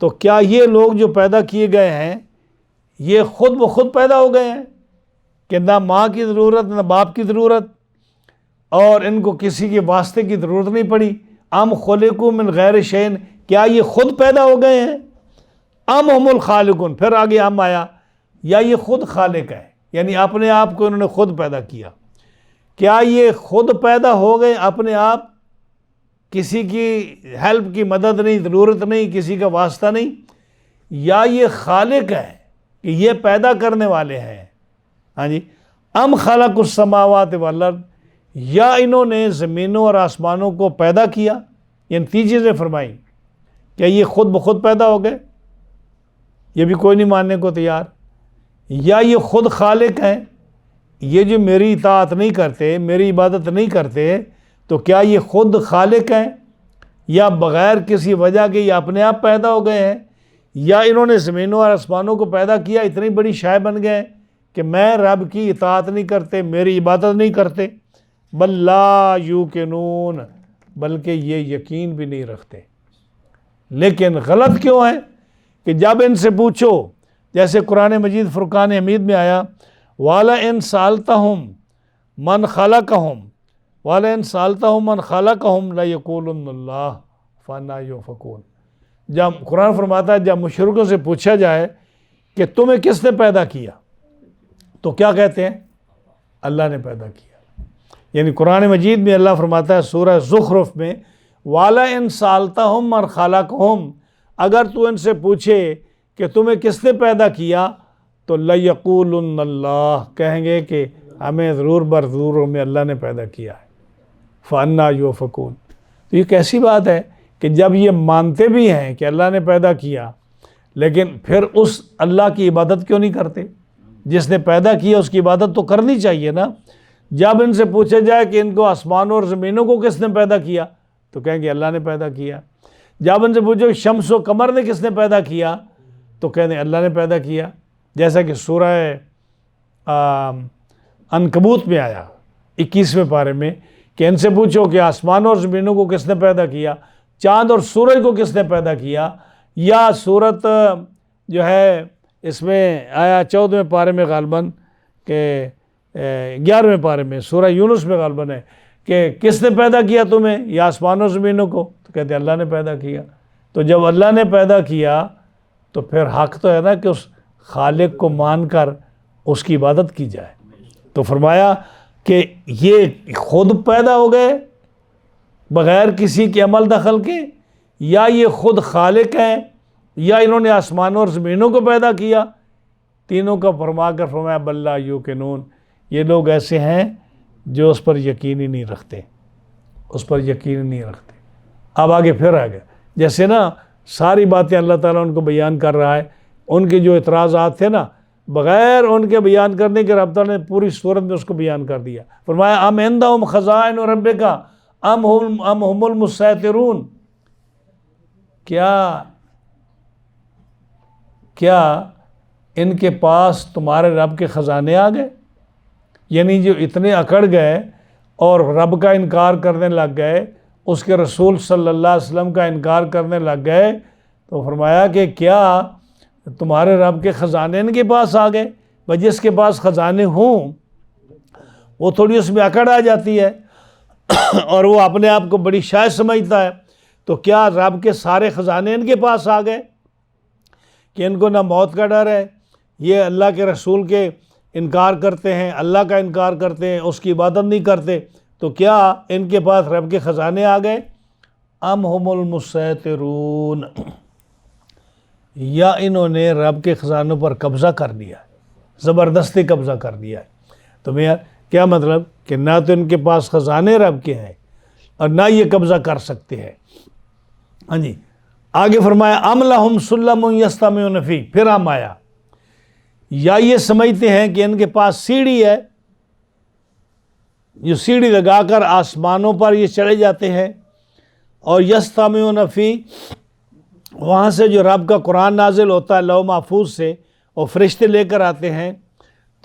[SPEAKER 1] تو کیا یہ لوگ جو پیدا کیے گئے ہیں یہ خود بخود پیدا ہو گئے ہیں کہ نہ ماں کی ضرورت نہ باپ کی ضرورت، اور ان کو کسی کے واسطے کی ضرورت نہیں پڑی، ام خلقوا من غیر شیء، کیا یہ خود پیدا ہو گئے ہیں؟ ام ہم الخالقون، پھر آگے ام آیا، یا یہ خود خالق ہے، یعنی اپنے آپ کو انہوں نے خود پیدا کیا، کیا یہ خود پیدا ہو گئے اپنے آپ، کسی کی ہیلپ کی مدد نہیں، ضرورت نہیں، کسی کا واسطہ نہیں، یا یہ خالق ہے کہ یہ پیدا کرنے والے ہیں؟ ہاں جی، ام خلق السماوات والارض، یا انہوں نے زمینوں اور آسمانوں کو پیدا کیا، یعنی تین چیزیں فرمائیں، کیا یہ خود بخود پیدا ہو گئے؟ یہ بھی کوئی نہیں ماننے کو تیار۔ یا یہ خود خالق ہیں، یہ جو میری اطاعت نہیں کرتے، میری عبادت نہیں کرتے، تو کیا یہ خود خالق ہیں، یا بغیر کسی وجہ کے یہ اپنے آپ پیدا ہو گئے ہیں، یا انہوں نے زمینوں اور آسمانوں کو پیدا کیا، اتنی بڑی شے بن گئے کہ میں رب کی اطاعت نہیں کرتے، میری عبادت نہیں کرتے؟ بل لا یوقنون، بلکہ یہ یقین بھی نہیں رکھتے۔ لیکن غلط کیوں ہے کہ جب ان سے پوچھو، جیسے قرآن مجید فرقان حمید میں آیا، وَلَئِن سَأَلْتَهُمْ مَنْ خَلَقَهُمْ وَلَئِن سَأَلْتَهُمْ مَنْ خَلَقَهُمْ لَيَقُولُنَّ اللَّهُ فَأَنَّىٰ يُؤْفَكُونَ۔ جب قرآن فرماتا ہے جب مشرکوں سے پوچھا جائے کہ تمہیں کس نے پیدا کیا، تو کیا کہتے ہیں؟ اللہ نے پیدا کیا۔ یعنی قرآن مجید میں اللہ فرماتا ہے سورہ زخرف میں، وَلَئِن سَأَلْتَهُمْ مَنْ خَلَقَهُمْ، اگر تو ان سے پوچھے کہ تمہیں کس نے پیدا کیا، تو لَيَقُولُنَّ اللَّهُ، کہیں گے کہ ہمیں ضرور برضرور ہمیں اللہ نے پیدا کیا ہے۔ فَأَنَّىٰ يُؤْفَكُونَ۔ تو یہ کیسی بات ہے کہ جب یہ مانتے بھی ہیں کہ اللہ نے پیدا کیا، لیکن پھر اس اللہ کی عبادت کیوں نہیں کرتے؟ جس نے پیدا کیا اس کی عبادت تو کرنی چاہیے نا۔ جب ان سے پوچھا جائے کہ ان کو آسمانوں اور زمینوں کو کس نے پیدا کیا، تو کہیں گے اللہ نے پیدا کیا۔ جب ان سے پوچھو شمس و قمر نے کس نے پیدا کیا، تو کہیں گے اللہ نے پیدا کیا۔ جیسا کہ سورہ عنکبوت میں آیا 21ویں پارے میں کہ ان سے پوچھو کہ آسمانوں اور زمینوں کو کس نے پیدا کیا، چاند اور سورج کو کس نے پیدا کیا۔ یا صورت جو ہے اس میں آیا 14ویں پارے میں غالباً کہ 11ویں پارے میں سورہ یونس میں غالباً ہے کہ کس نے پیدا کیا تمہیں، یا آسمانوں زمینوں کو، تو کہتے ہیں اللہ نے پیدا کیا۔ تو جب اللہ نے پیدا کیا تو پھر حق تو ہے نا کہ اس خالق کو مان کر اس کی عبادت کی جائے۔ تو فرمایا کہ یہ خود پیدا ہو گئے بغیر کسی کے عمل دخل کے، یا یہ خود خالق ہیں، یا انہوں نے آسمانوں اور زمینوں کو پیدا کیا۔ تینوں کا فرما کر فرمایا بل لا یوقنون، یہ لوگ ایسے ہیں جو اس پر یقین ہی نہیں رکھتے، اس پر یقین ہی نہیں رکھتے۔ اب آگے پھر آگے جیسے نا ساری باتیں اللہ تعالیٰ ان کو بیان کر رہا ہے، ان کے جو اعتراضات تھے نا بغیر ان کے بیان کرنے کے رب تعالیٰ نے پوری صورت میں اس کو بیان کر دیا۔ فرمایا ام عندہم خزائن ربک ام ہم المسیطرون، کیا ان کے پاس تمہارے رب کے خزانے آ گئے؟ یعنی جو اتنے اکڑ گئے اور رب کا انکار کرنے لگ گئے، اس کے رسول صلی اللہ علیہ وسلم کا انکار کرنے لگ گئے، تو فرمایا کہ کیا تمہارے رب کے خزانے ان کے پاس آ گئے؟ بھائی جس کے پاس خزانے ہوں وہ تھوڑی اس میں اکڑ آ جاتی ہے اور وہ اپنے آپ کو بڑی شاید سمجھتا ہے۔ تو کیا رب کے سارے خزانے ان کے پاس آ گئے کہ ان کو نہ موت کا ڈر ہے؟ یہ اللہ کے رسول کے انکار کرتے ہیں، اللہ کا انکار کرتے ہیں، اس کی عبادت نہیں کرتے، تو کیا ان کے پاس رب کے خزانے آ گئے؟ ام ہم المسیطرون، یا انہوں نے رب کے خزانوں پر قبضہ کر لیا، زبردستی قبضہ کر لیا ہے۔ تو میں کیا مطلب کہ نہ تو ان کے پاس خزانے رب کے ہیں اور نہ یہ قبضہ کر سکتے ہیں۔ ہاں جی، آگے فرمایا ام لہم سلم یستمعون فیہ، پھر ہم آیا، یا یہ سمجھتے ہیں کہ ان کے پاس سیڑھی ہے، جو سیڑھی لگا کر آسمانوں پر یہ چڑھے جاتے ہیں، اور یستمعون فیہ، وہاں سے جو رب کا قرآن نازل ہوتا ہے لوح محفوظ سے، اور فرشتے لے کر آتے ہیں،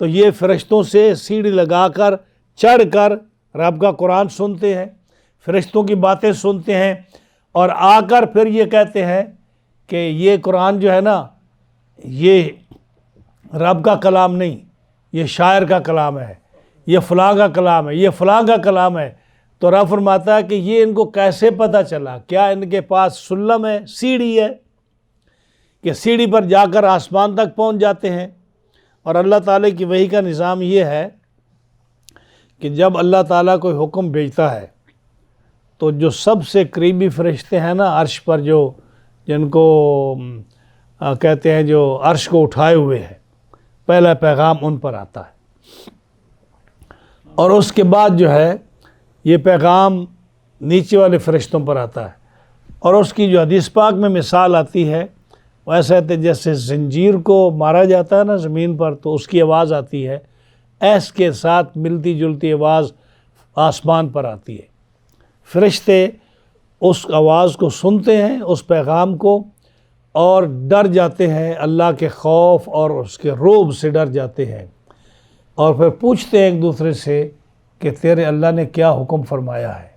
[SPEAKER 1] تو یہ فرشتوں سے سیڑھی لگا کر چڑھ کر رب کا قرآن سنتے ہیں، فرشتوں کی باتیں سنتے ہیں، اور آ کر پھر یہ کہتے ہیں کہ یہ قرآن جو ہے نا یہ رب کا کلام نہیں، یہ شاعر کا کلام ہے، یہ فلاں کا کلام ہے، یہ فلاں کا کلام ہے۔ تو رب فرماتا ہے کہ یہ ان کو کیسے پتہ چلا؟ کیا ان کے پاس سلم ہے، سیڑھی ہے کہ سیڑھی پر جا کر آسمان تک پہنچ جاتے ہیں؟ اور اللہ تعالیٰ کی وحی کا نظام یہ ہے کہ جب اللہ تعالیٰ کوئی حکم بھیجتا ہے تو جو سب سے قریبی فرشتے ہیں نا عرش پر، جو جن کو کہتے ہیں جو عرش کو اٹھائے ہوئے ہیں، پہلا پیغام ان پر آتا ہے، اور اس کے بعد جو ہے یہ پیغام نیچے والے فرشتوں پر آتا ہے۔ اور اس کی جو حدیث پاک میں مثال آتی ہے وہ ایسا ہے جیسے زنجیر کو مارا جاتا ہے نا زمین پر تو اس کی آواز آتی ہے، ایس کے ساتھ ملتی جلتی آواز آسمان پر آتی ہے۔ فرشتے اس آواز کو سنتے ہیں، اس پیغام کو، اور ڈر جاتے ہیں، اللہ کے خوف اور اس کے رعب سے ڈر جاتے ہیں، اور پھر پوچھتے ہیں ایک دوسرے سے کہ تیرے اللہ نے کیا حکم فرمایا ہے۔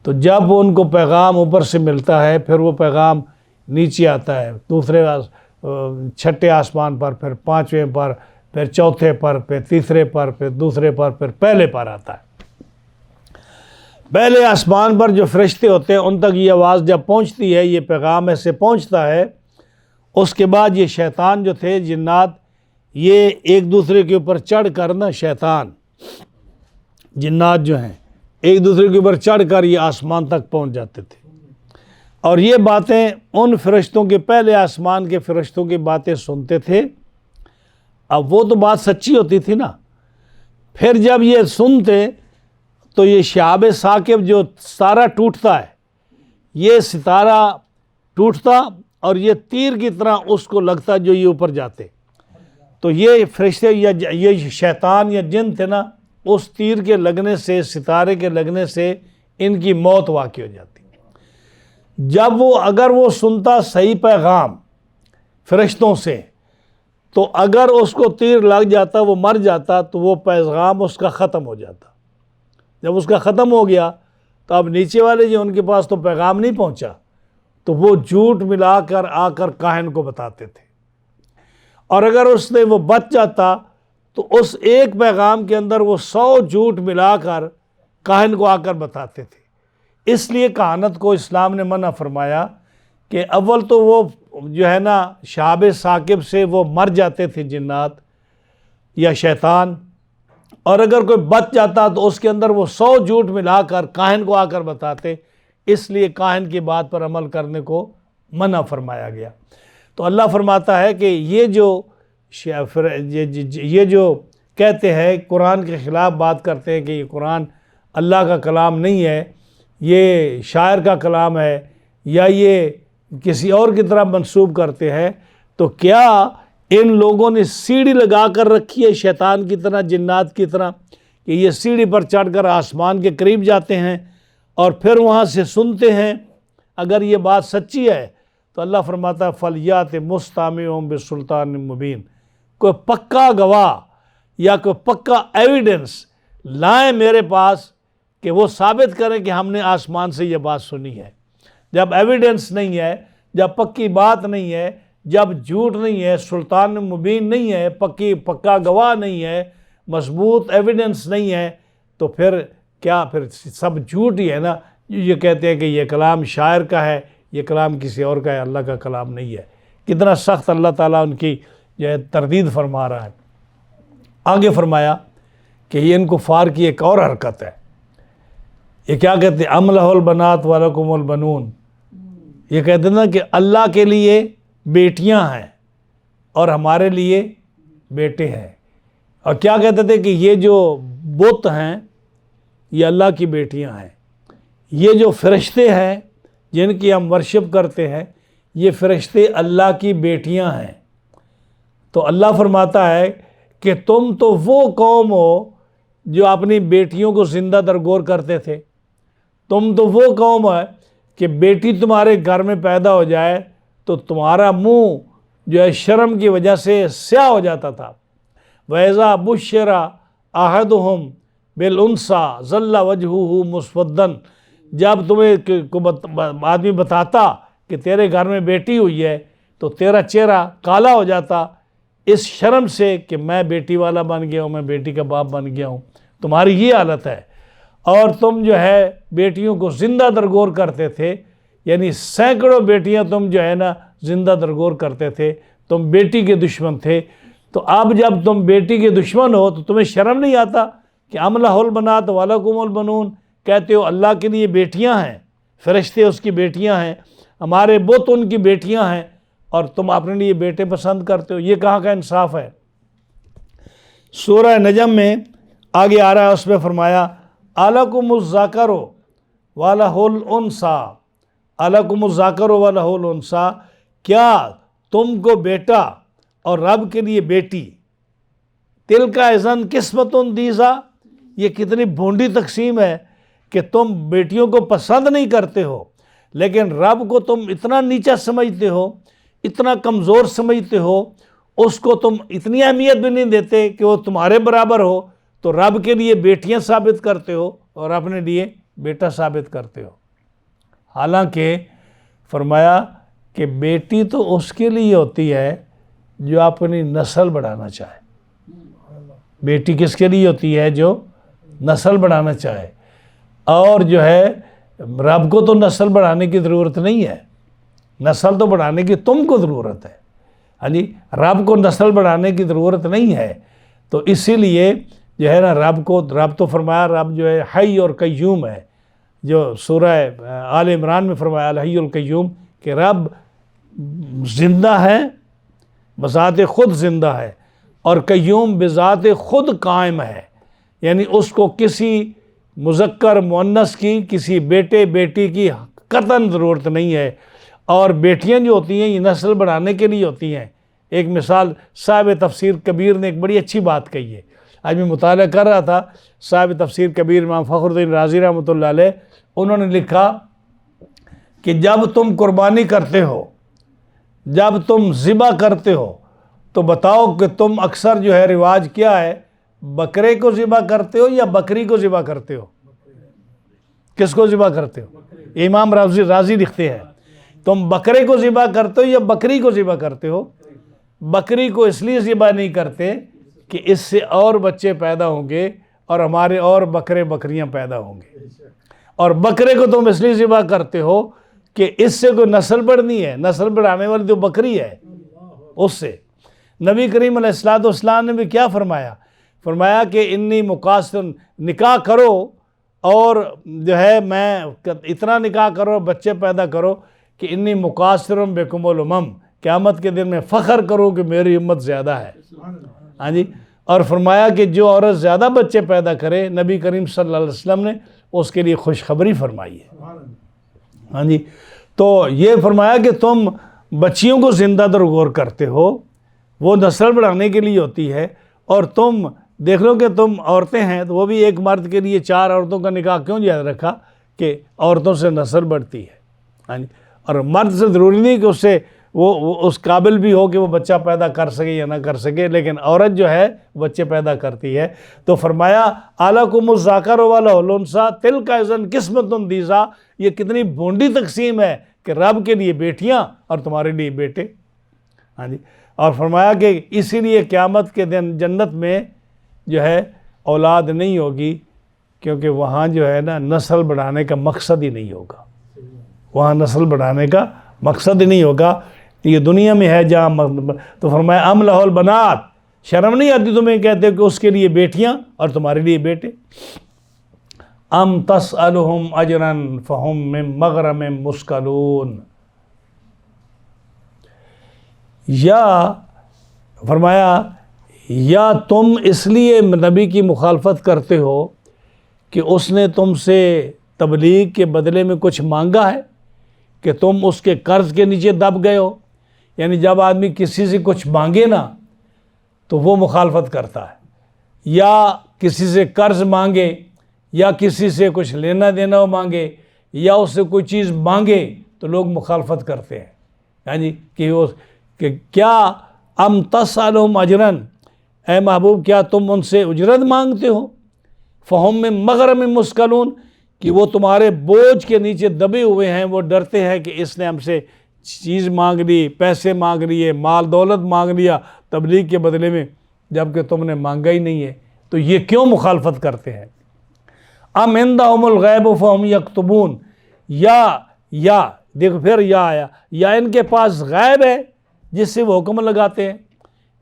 [SPEAKER 1] تو جب ان کو پیغام اوپر سے ملتا ہے پھر وہ پیغام نیچے آتا ہے، دوسرے چھٹے آسمان پر، پھر پانچویں پر، پھر چوتھے پر، پھر تیسرے پر، پھر دوسرے پر، پھر پہلے پر آتا ہے۔ پہلے آسمان پر جو فرشتے ہوتے ہیں ان تک یہ آواز جب پہنچتی ہے، یہ پیغام ایسے پہنچتا ہے، اس کے بعد یہ شیطان جو تھے، جنات، یہ ایک دوسرے کے اوپر چڑھ کر نا، شیطان جنات جو ہیں ایک دوسرے کے اوپر چڑھ کر یہ آسمان تک پہنچ جاتے تھے، اور یہ باتیں ان فرشتوں کے، پہلے آسمان کے فرشتوں کی باتیں سنتے تھے۔ اب وہ تو بات سچی ہوتی تھی نا، پھر جب یہ سنتے تو یہ شہاب ثاقب جو ستارہ ٹوٹتا ہے، یہ ستارہ ٹوٹتا اور یہ تیر کی طرح اس کو لگتا جو یہ اوپر جاتے، تو یہ فرشتے یا یہ شیطان یا جن تھے نا، اس تیر کے لگنے سے، ستارے کے لگنے سے ان کی موت واقع ہو جاتی۔ جب اگر وہ سنتا صحیح پیغام فرشتوں سے، تو اگر اس کو تیر لگ جاتا، وہ مر جاتا، تو وہ پیغام اس کا ختم ہو جاتا۔ جب اس کا ختم ہو گیا تو اب نیچے والے جو ان کے پاس تو پیغام نہیں پہنچا، تو وہ جھوٹ ملا کر آ کر کاہن کو بتاتے تھے، اور اگر اس نے وہ بچ جاتا تو اس ایک پیغام کے اندر وہ 100 جھوٹ ملا کر کاہن کو آ کر بتاتے تھے۔ اس لیے کہانت کو اسلام نے منع فرمایا کہ اول تو وہ جو ہے نا شہاب ثاقب سے وہ مر جاتے تھے جنات یا شیطان، اور اگر کوئی بچ جاتا تو اس کے اندر وہ 100 جھوٹ ملا کر کاہن کو آ کر بتاتے، اس لیے کاہن کی بات پر عمل کرنے کو منع فرمایا گیا۔ تو اللہ فرماتا ہے کہ یہ جو کہتے ہیں قرآن کے خلاف بات کرتے ہیں کہ یہ قرآن اللہ کا کلام نہیں ہے، یہ شاعر کا کلام ہے، یا یہ کسی اور کی طرح منسوب کرتے ہیں، تو کیا ان لوگوں نے سیڑھی لگا کر رکھی ہے شیطان کی طرح، جنات کی طرح، کہ یہ سیڑھی پر چڑھ کر آسمان کے قریب جاتے ہیں اور پھر وہاں سے سنتے ہیں؟ اگر یہ بات سچی ہے تو اللہ فرماتا ہے فَلْيَأْتِ مُسْتَمِعُهُمْ بِسُلْطَانٍ مُبِينٍ، کوئی پکا گواہ یا کوئی پکا ایویڈنس لائیں میرے پاس کہ وہ ثابت کریں کہ ہم نے آسمان سے یہ بات سنی ہے۔ جب ایویڈنس نہیں ہے، جب پکی بات نہیں ہے، جب جھوٹ نہیں ہے، سلطان مبین نہیں ہے، پکا گواہ نہیں ہے، مضبوط ایویڈنس نہیں ہے، تو پھر کیا، پھر سب جھوٹ ہی ہے نا۔ یہ کہتے ہیں کہ یہ کلام شاعر کا ہے، یہ کلام کسی اور کا ہے، اللہ کا کلام نہیں ہے۔ کتنا سخت اللہ تعالیٰ ان کی جو ہے تردید فرما رہا ہے۔ آگے فرمایا کہ یہ ان کفار کی ایک اور حرکت ہے، یہ کیا کہتے ہیں، ام لہ البنات ولکم البنون، یہ کہتے ہیں نا کہ اللہ کے لیے بیٹیاں ہیں اور ہمارے لیے بیٹے ہیں، اور کیا کہتے تھے کہ یہ جو بت ہیں یہ اللہ کی بیٹیاں ہیں، یہ جو فرشتے ہیں جن کی ہم ورشپ کرتے ہیں یہ فرشتے اللہ کی بیٹیاں ہیں۔ تو اللہ فرماتا ہے کہ تم تو وہ قوم ہو جو اپنی بیٹیوں کو زندہ درگور کرتے تھے، تم تو وہ قوم ہے کہ بیٹی تمہارے گھر میں پیدا ہو جائے تو تمہارا منہ جو ہے شرم کی وجہ سے سیاہ ہو جاتا تھا۔ وَإِذَا بُشِّرَ أَحَدُهُمْ بِالْأُنثىٰ ظَلَّ وَجْهُهُ مُسْوَدًّا، جب تمہیں آدمی بتاتا کہ تیرے گھر میں بیٹی ہوئی ہے تو تیرا چہرہ کالا ہو جاتا اس شرم سے کہ میں بیٹی والا بن گیا ہوں، میں بیٹی کا باپ بن گیا ہوں، تمہاری یہ حالت ہے۔ اور تم جو ہے بیٹیوں کو زندہ درگور کرتے تھے، یعنی سینکڑوں بیٹیاں تم جو ہے نا زندہ درگور کرتے تھے، تم بیٹی کے دشمن تھے۔ تو اب جب تم بیٹی کے دشمن ہو تو تمہیں شرم نہیں آتا کہ ام لہ البنات ولکم البنون، کہتے ہو اللہ کے لیے بیٹیاں ہیں، فرشتے اس کی بیٹیاں ہیں، ہمارے بت ان کی بیٹیاں ہیں، اور تم اپنے لیے بیٹے پسند کرتے ہو؟ یہ کہاں کا انصاف ہے؟ سورہ نجم میں آگے آ رہا ہے، اس میں فرمایا الکم الذکر ولہ الانثی، الکم الذکر ولہ الانثی، کیا تم کو بیٹا اور رب کے لیے بیٹی؟ تلک اذن قسمۃ ضیزی، یہ کتنی بھونڈی تقسیم ہے کہ تم بیٹیوں کو پسند نہیں کرتے ہو، لیکن رب کو تم اتنا نیچا سمجھتے ہو، اتنا کمزور سمجھتے ہو، اس کو تم اتنی اہمیت بھی نہیں دیتے کہ وہ تمہارے برابر ہو، تو رب کے لیے بیٹیاں ثابت کرتے ہو اور اپنے لیے بیٹا ثابت کرتے ہو۔ حالانکہ فرمایا کہ بیٹی تو اس کے لیے ہوتی ہے جو اپنی نسل بڑھانا چاہے۔ بیٹی کس کے لیے ہوتی ہے؟ جو نسل بڑھانا چاہے، اور جو ہے رب کو تو نسل بڑھانے کی ضرورت نہیں ہے، نسل تو بڑھانے کی تم کو ضرورت ہے، ہاں جی، رب کو نسل بڑھانے کی ضرورت نہیں ہے۔ تو اسی لیے جو ہے نا رب تو فرمایا رب جو ہے حی اور قیوم ہے، جو سورہ آل عمران میں فرمایا الحی القیوم، کہ رب زندہ ہے، بذات خود زندہ ہے، اور قیوم بذات خود قائم ہے، یعنی اس کو کسی مذکر مؤنث کی، کسی بیٹے بیٹی کی قطعاً ضرورت نہیں ہے۔ اور بیٹیاں جو ہوتی ہیں یہ نسل بڑھانے کے لیے ہوتی ہیں۔ ایک مثال صاحب تفسیر کبیر نے ایک بڑی اچھی بات کہی ہے، آج میں مطالعہ کر رہا تھا، صاحب تفسیر کبیر امام فخر الدین رازی رحمۃ اللہ علیہ، انہوں نے لکھا کہ جب تم قربانی کرتے ہو، جب تم ذبح کرتے ہو، تو بتاؤ کہ تم اکثر جو ہے رواج کیا ہے، بکرے کو ذبح کرتے ہو یا بکری کو ذبح کرتے ہو؟ کس کو ذبح کرتے ہو؟ امام رازی لکھتے ہیں تم بکرے کو ذبح کرتے ہو یا بکری کو ذبح کرتے ہو؟ بکری کو اس لیے ذبح نہیں کرتے کہ اس سے اور بچے پیدا ہوں گے اور ہمارے اور بکرے بکریاں پیدا ہوں گے، اور بکرے کو تم اس لیے ذبح کرتے ہو کہ اس سے کوئی نسل بڑھنی ہے، نسل بڑھانے والی تو بکری ہے اس سے۔ نبی کریم علیہ السلام نے بھی کیا فرمایا؟ فرمایا کہ انی مقاصر، نکاح کرو اور جو ہے میں اتنا نکاح کرو، بچے پیدا کرو کہ انی مقاصر بکم الامم، قیامت کے دن میں فخر کرو کہ میری امت زیادہ ہے، ہاں جی۔ اور فرمایا کہ جو عورت زیادہ بچے پیدا کرے، نبی کریم صلی اللہ علیہ وسلم نے اس کے لیے خوشخبری فرمائی ہے، ہاں جی۔ تو یہ فرمایا کہ تم بچیوں کو زندہ درگور کرتے ہو، وہ نسل بڑھانے کے لیے ہوتی ہے، اور تم دیکھ لو کہ تم عورتیں ہیں تو وہ بھی ایک مرد کے لیے 4 عورتوں کا نکاح کیوں جائز رکھا کہ عورتوں سے نسل بڑھتی ہے، ہاں جی۔ اور مرد سے ضروری نہیں کہ اس سے وہ اس قابل بھی ہو کہ وہ بچہ پیدا کر سکے یا نہ کر سکے، لیکن عورت جو ہے بچے پیدا کرتی ہے۔ تو فرمایا الکم الذکر ولہ الانثی تلک اذا قسمۃ ضیزی، یہ کتنی بھونڈی تقسیم ہے کہ رب کے لیے بیٹیاں اور تمہارے لیے بیٹے، ہاں جی۔ اور فرمایا کہ اسی لیے قیامت کے دن جنت میں جو ہے اولاد نہیں ہوگی، کیونکہ وہاں جو ہے نا نسل بڑھانے کا مقصد ہی نہیں ہوگا، وہاں نسل بڑھانے کا مقصد ہی نہیں ہوگا۔ یہ دنیا میں ہے جہاں، تو فرمایا ام لہ البنات، شرم نہیں آتی تمہیں کہتے کہ اس کے لیے بیٹیاں اور تمہارے لیے بیٹے؟ ام تسألہم اجرا فہم من مغرم مثقلون، یا فرمایا یا تم اس لیے نبی کی مخالفت کرتے ہو کہ اس نے تم سے تبلیغ کے بدلے میں کچھ مانگا ہے، کہ تم اس کے قرض کے نیچے دب گئے ہو؟ یعنی جب آدمی کسی سے کچھ مانگے نا تو وہ مخالفت کرتا ہے، یا کسی سے قرض مانگے، یا کسی سے کچھ لینا دینا ہو مانگے، یا اس سے کوئی چیز مانگے تو لوگ مخالفت کرتے ہیں، یعنی کہ کیا ام تسألہم اجرا، اے محبوب کیا تم ان سے اجرت مانگتے ہو؟ فہم من مغرم مثقلون، کہ وہ تمہارے بوجھ کے نیچے دبے ہوئے ہیں، وہ ڈرتے ہیں کہ اس نے ہم سے چیز مانگ لی، پیسے مانگ لیے، مال دولت مانگ لیا تبلیغ کے بدلے میں، جبکہ تم نے مانگا ہی نہیں ہے، تو یہ کیوں مخالفت کرتے ہیں؟ ام عندہم الغیب فہم یکتبون، یا دیکھو پھر یا آیا، یا ان کے پاس غیب ہے جس سے وہ حکم لگاتے ہیں۔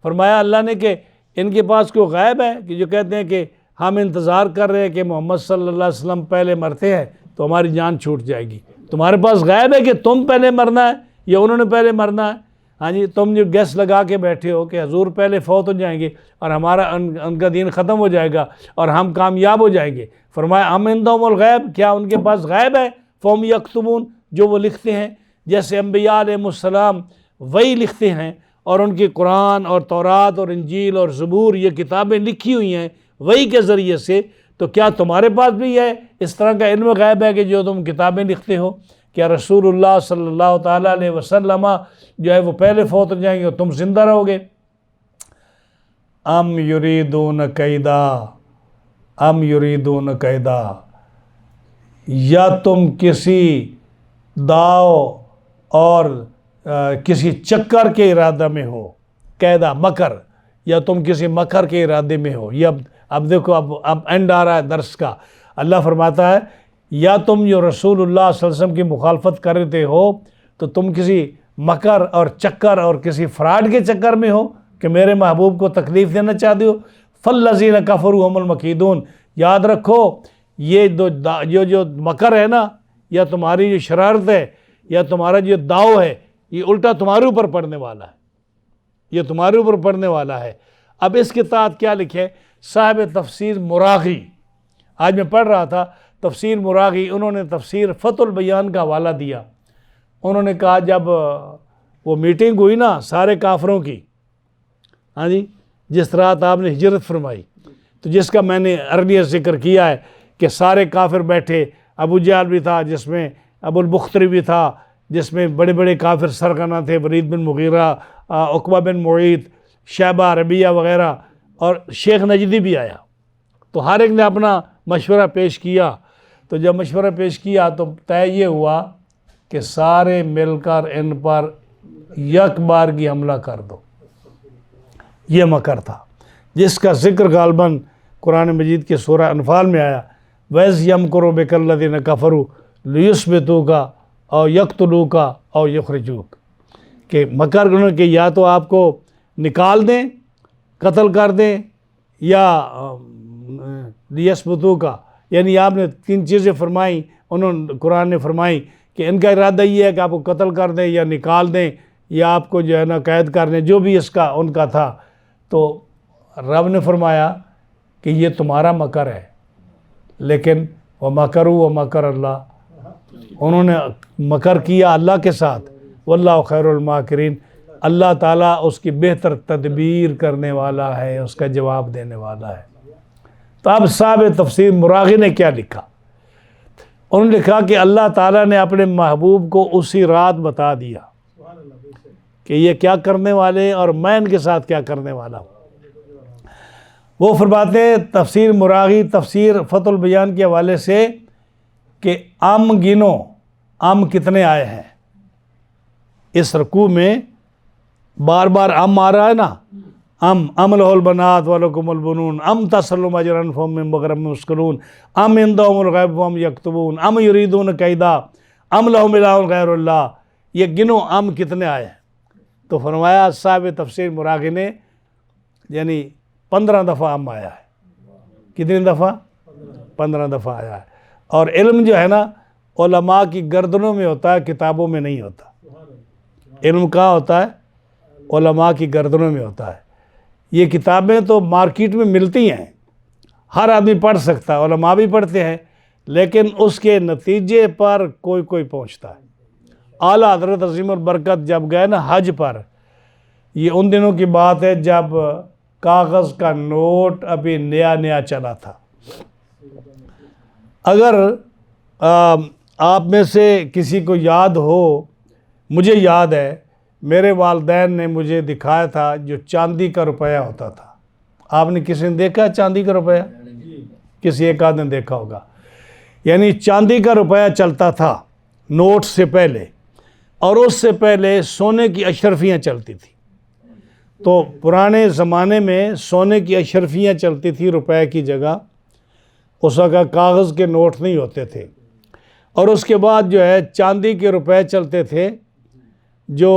[SPEAKER 1] فرمایا اللہ نے کہ ان کے پاس کوئی غیب ہے کہ جو کہتے ہیں کہ ہم انتظار کر رہے ہیں کہ محمد صلی اللہ علیہ وسلم پہلے مرتے ہیں تو ہماری جان چھوٹ جائے گی۔ تمہارے پاس غیب ہے کہ تم پہلے مرنا ہے یا انہوں نے پہلے مرنا ہے؟ ہاں جی، تم جو گیس لگا کے بیٹھے ہو کہ حضور پہلے فوت ہو جائیں گے اور ہمارا ان کا دین ختم ہو جائے گا اور ہم کامیاب ہو جائیں گے۔ فرمایا ام عندہم الغیب، کیا ان کے پاس غیب ہے؟ فہم یکتبون، جو وہ لکھتے ہیں، جیسے انبیاء علیہ السلام وہی لکھتے ہیں اور ان کی قرآن اور تورات اور انجیل اور زبور یہ کتابیں لکھی ہوئی ہیں وہی کے ذریعے سے، تو کیا تمہارے پاس بھی ہے اس طرح کا علم غیب ہے کہ جو تم کتابیں لکھتے ہو؟ کیا رسول اللہ صلی اللہ تعالیٰ علیہ وسلم جو ہے وہ پہلے فوت ہو جائیں گے اور تم زندہ رہو گے؟ ام یریدون کیدا، ام یریدون کیدا، یا تم کسی داؤ اور کسی چکر کے ارادہ میں ہو، قیدا مکر، یا تم کسی مکر کے ارادے میں ہو۔ یہ اب دیکھو اب اینڈ آ رہا ہے درس کا۔ اللہ فرماتا ہے یا تم جو رسول اللہ صلی اللہ علیہ وسلم کی مخالفت کر رہے ہو تو تم کسی مکر اور چکر اور کسی فراڈ کے چکر میں ہو کہ میرے محبوب کو تکلیف دینا چاہتے ہو۔ فالذین کفروا هم المکیدون، یاد رکھو یہ جو مکر ہے نا، یا تمہاری جو شرارت ہے یا تمہارا جو داؤ ہے، یہ الٹا تمہارے اوپر پڑنے والا ہے، یہ تمہارے اوپر پڑنے والا ہے۔ اب اس کے تحت کیا لکھے صاحب تفسیر مراغی، آج میں پڑھ رہا تھا تفسیر مراغی، انہوں نے تفسیر فتح البیان کا حوالہ دیا۔ انہوں نے کہا جب وہ میٹنگ ہوئی نا سارے کافروں کی، ہاں جی، جس رات آپ نے ہجرت فرمائی، تو جس کا میں نے ارلیئر ذکر کیا ہے کہ سارے کافر بیٹھے، ابو جہل بھی تھا جس میں، ابو البختری بھی تھا جس میں بڑے بڑے کافر سرگنا تھے، ولید بن مغیرہ، عقبہ بن معیط، شیبہ ربیعہ وغیرہ، اور شیخ نجدی بھی آیا۔ تو ہر ایک نے اپنا مشورہ پیش کیا، تو جب مشورہ پیش کیا تو طے یہ ہوا کہ سارے مل کر ان پر یک بار کی حملہ کر دو۔ یہ مکر تھا جس کا ذکر غالباً قرآن مجید کے سورہ انفال میں آیا، وَإِذْ يَمْكُرُ بِكَ الَّذِينَ كَفَرُوا لِيُثْبِتُوكَ أَوْ يَقْتُلُوكَ أَوْ يُخْرِجُوكَ، کہ مکر انہوں کہ یا تو آپ کو نکال دیں، قتل کر دیں، یا لِيَثْبِتُوكَ، یعنی آپ نے تین چیزیں فرمائیں، قرآن نے فرمائی کہ ان کا ارادہ یہ ہے کہ آپ کو قتل کر دیں یا نکال دیں یا آپ کو جو ہے نا قید کر دیں، جو بھی اس کا ان کا تھا۔ تو رب نے فرمایا کہ یہ تمہارا مکر ہے، لیکن وَمَكَرُوا وَمَكَرَ اللَّهُ، انہوں نے مکر کیا اللہ کے ساتھ، واللہ خیر الماکرین، اللہ تعالیٰ اس کی بہتر تدبیر کرنے والا ہے، اس کا جواب دینے والا ہے۔ تو اب صاحب تفسیر مراغی نے کیا لکھا؟ انہوں نے لکھا کہ اللہ تعالیٰ نے اپنے محبوب کو اسی رات بتا دیا کہ یہ کیا کرنے والے ہیں اور میں ان کے ساتھ کیا کرنے والا ہوں۔ وہ فرماتے ہیں تفسیر مراغی تفسیر فتح البیان کے حوالے سے کہ ام گنو، ام کتنے آئے ہیں اس رکوع میں، بار بار ام آ رہا ہے نا، ام لہ البنات ولکم البنون، ام تسلم اجرا فہم من مغرم مثقلون، ام عندہم الغیب فہم یکتبون، ام یریدون کیدا، ام لہم الہ غیر اللہ، یہ گنو ام کتنے آئے ہیں۔ تو فرمایا صاحب تفسیر مراغی نے یعنی 15 دفعہ ام آیا ہے۔ کتنی دفعہ؟ 15 دفعہ آیا ہے۔ اور علم جو ہے نا علماء کی گردنوں میں ہوتا ہے، کتابوں میں نہیں ہوتا۔ علم کہاں ہوتا ہے؟ علماء کی گردنوں میں ہوتا ہے۔ یہ کتابیں تو مارکیٹ میں ملتی ہیں، ہر آدمی پڑھ سکتا ہے، علماء بھی پڑھتے ہیں، لیکن اس کے نتیجے پر کوئی پہنچتا ہے۔ اعلیٰ حضرت عظیم البرکت جب گئے نا حج پر، یہ ان دنوں کی بات ہے جب کاغذ کا نوٹ ابھی نیا چلا تھا۔ اگر آپ میں سے کسی کو یاد ہو، مجھے یاد ہے میرے والدین نے مجھے دکھایا تھا جو چاندی کا روپیہ ہوتا تھا۔ آپ نے کسی نے دیکھا چاندی کا روپیہ؟ کسی ایک آدھ نے دیکھا ہوگا۔ یعنی چاندی کا روپیہ چلتا تھا نوٹ سے پہلے، اور اس سے پہلے سونے کی اشرفیاں چلتی تھی۔ تو پرانے زمانے میں سونے کی اشرفیاں چلتی تھی روپے کی جگہ، اس وقت کاغذ کے نوٹ نہیں ہوتے تھے، اور اس کے بعد جو ہے چاندی کے روپے چلتے تھے جو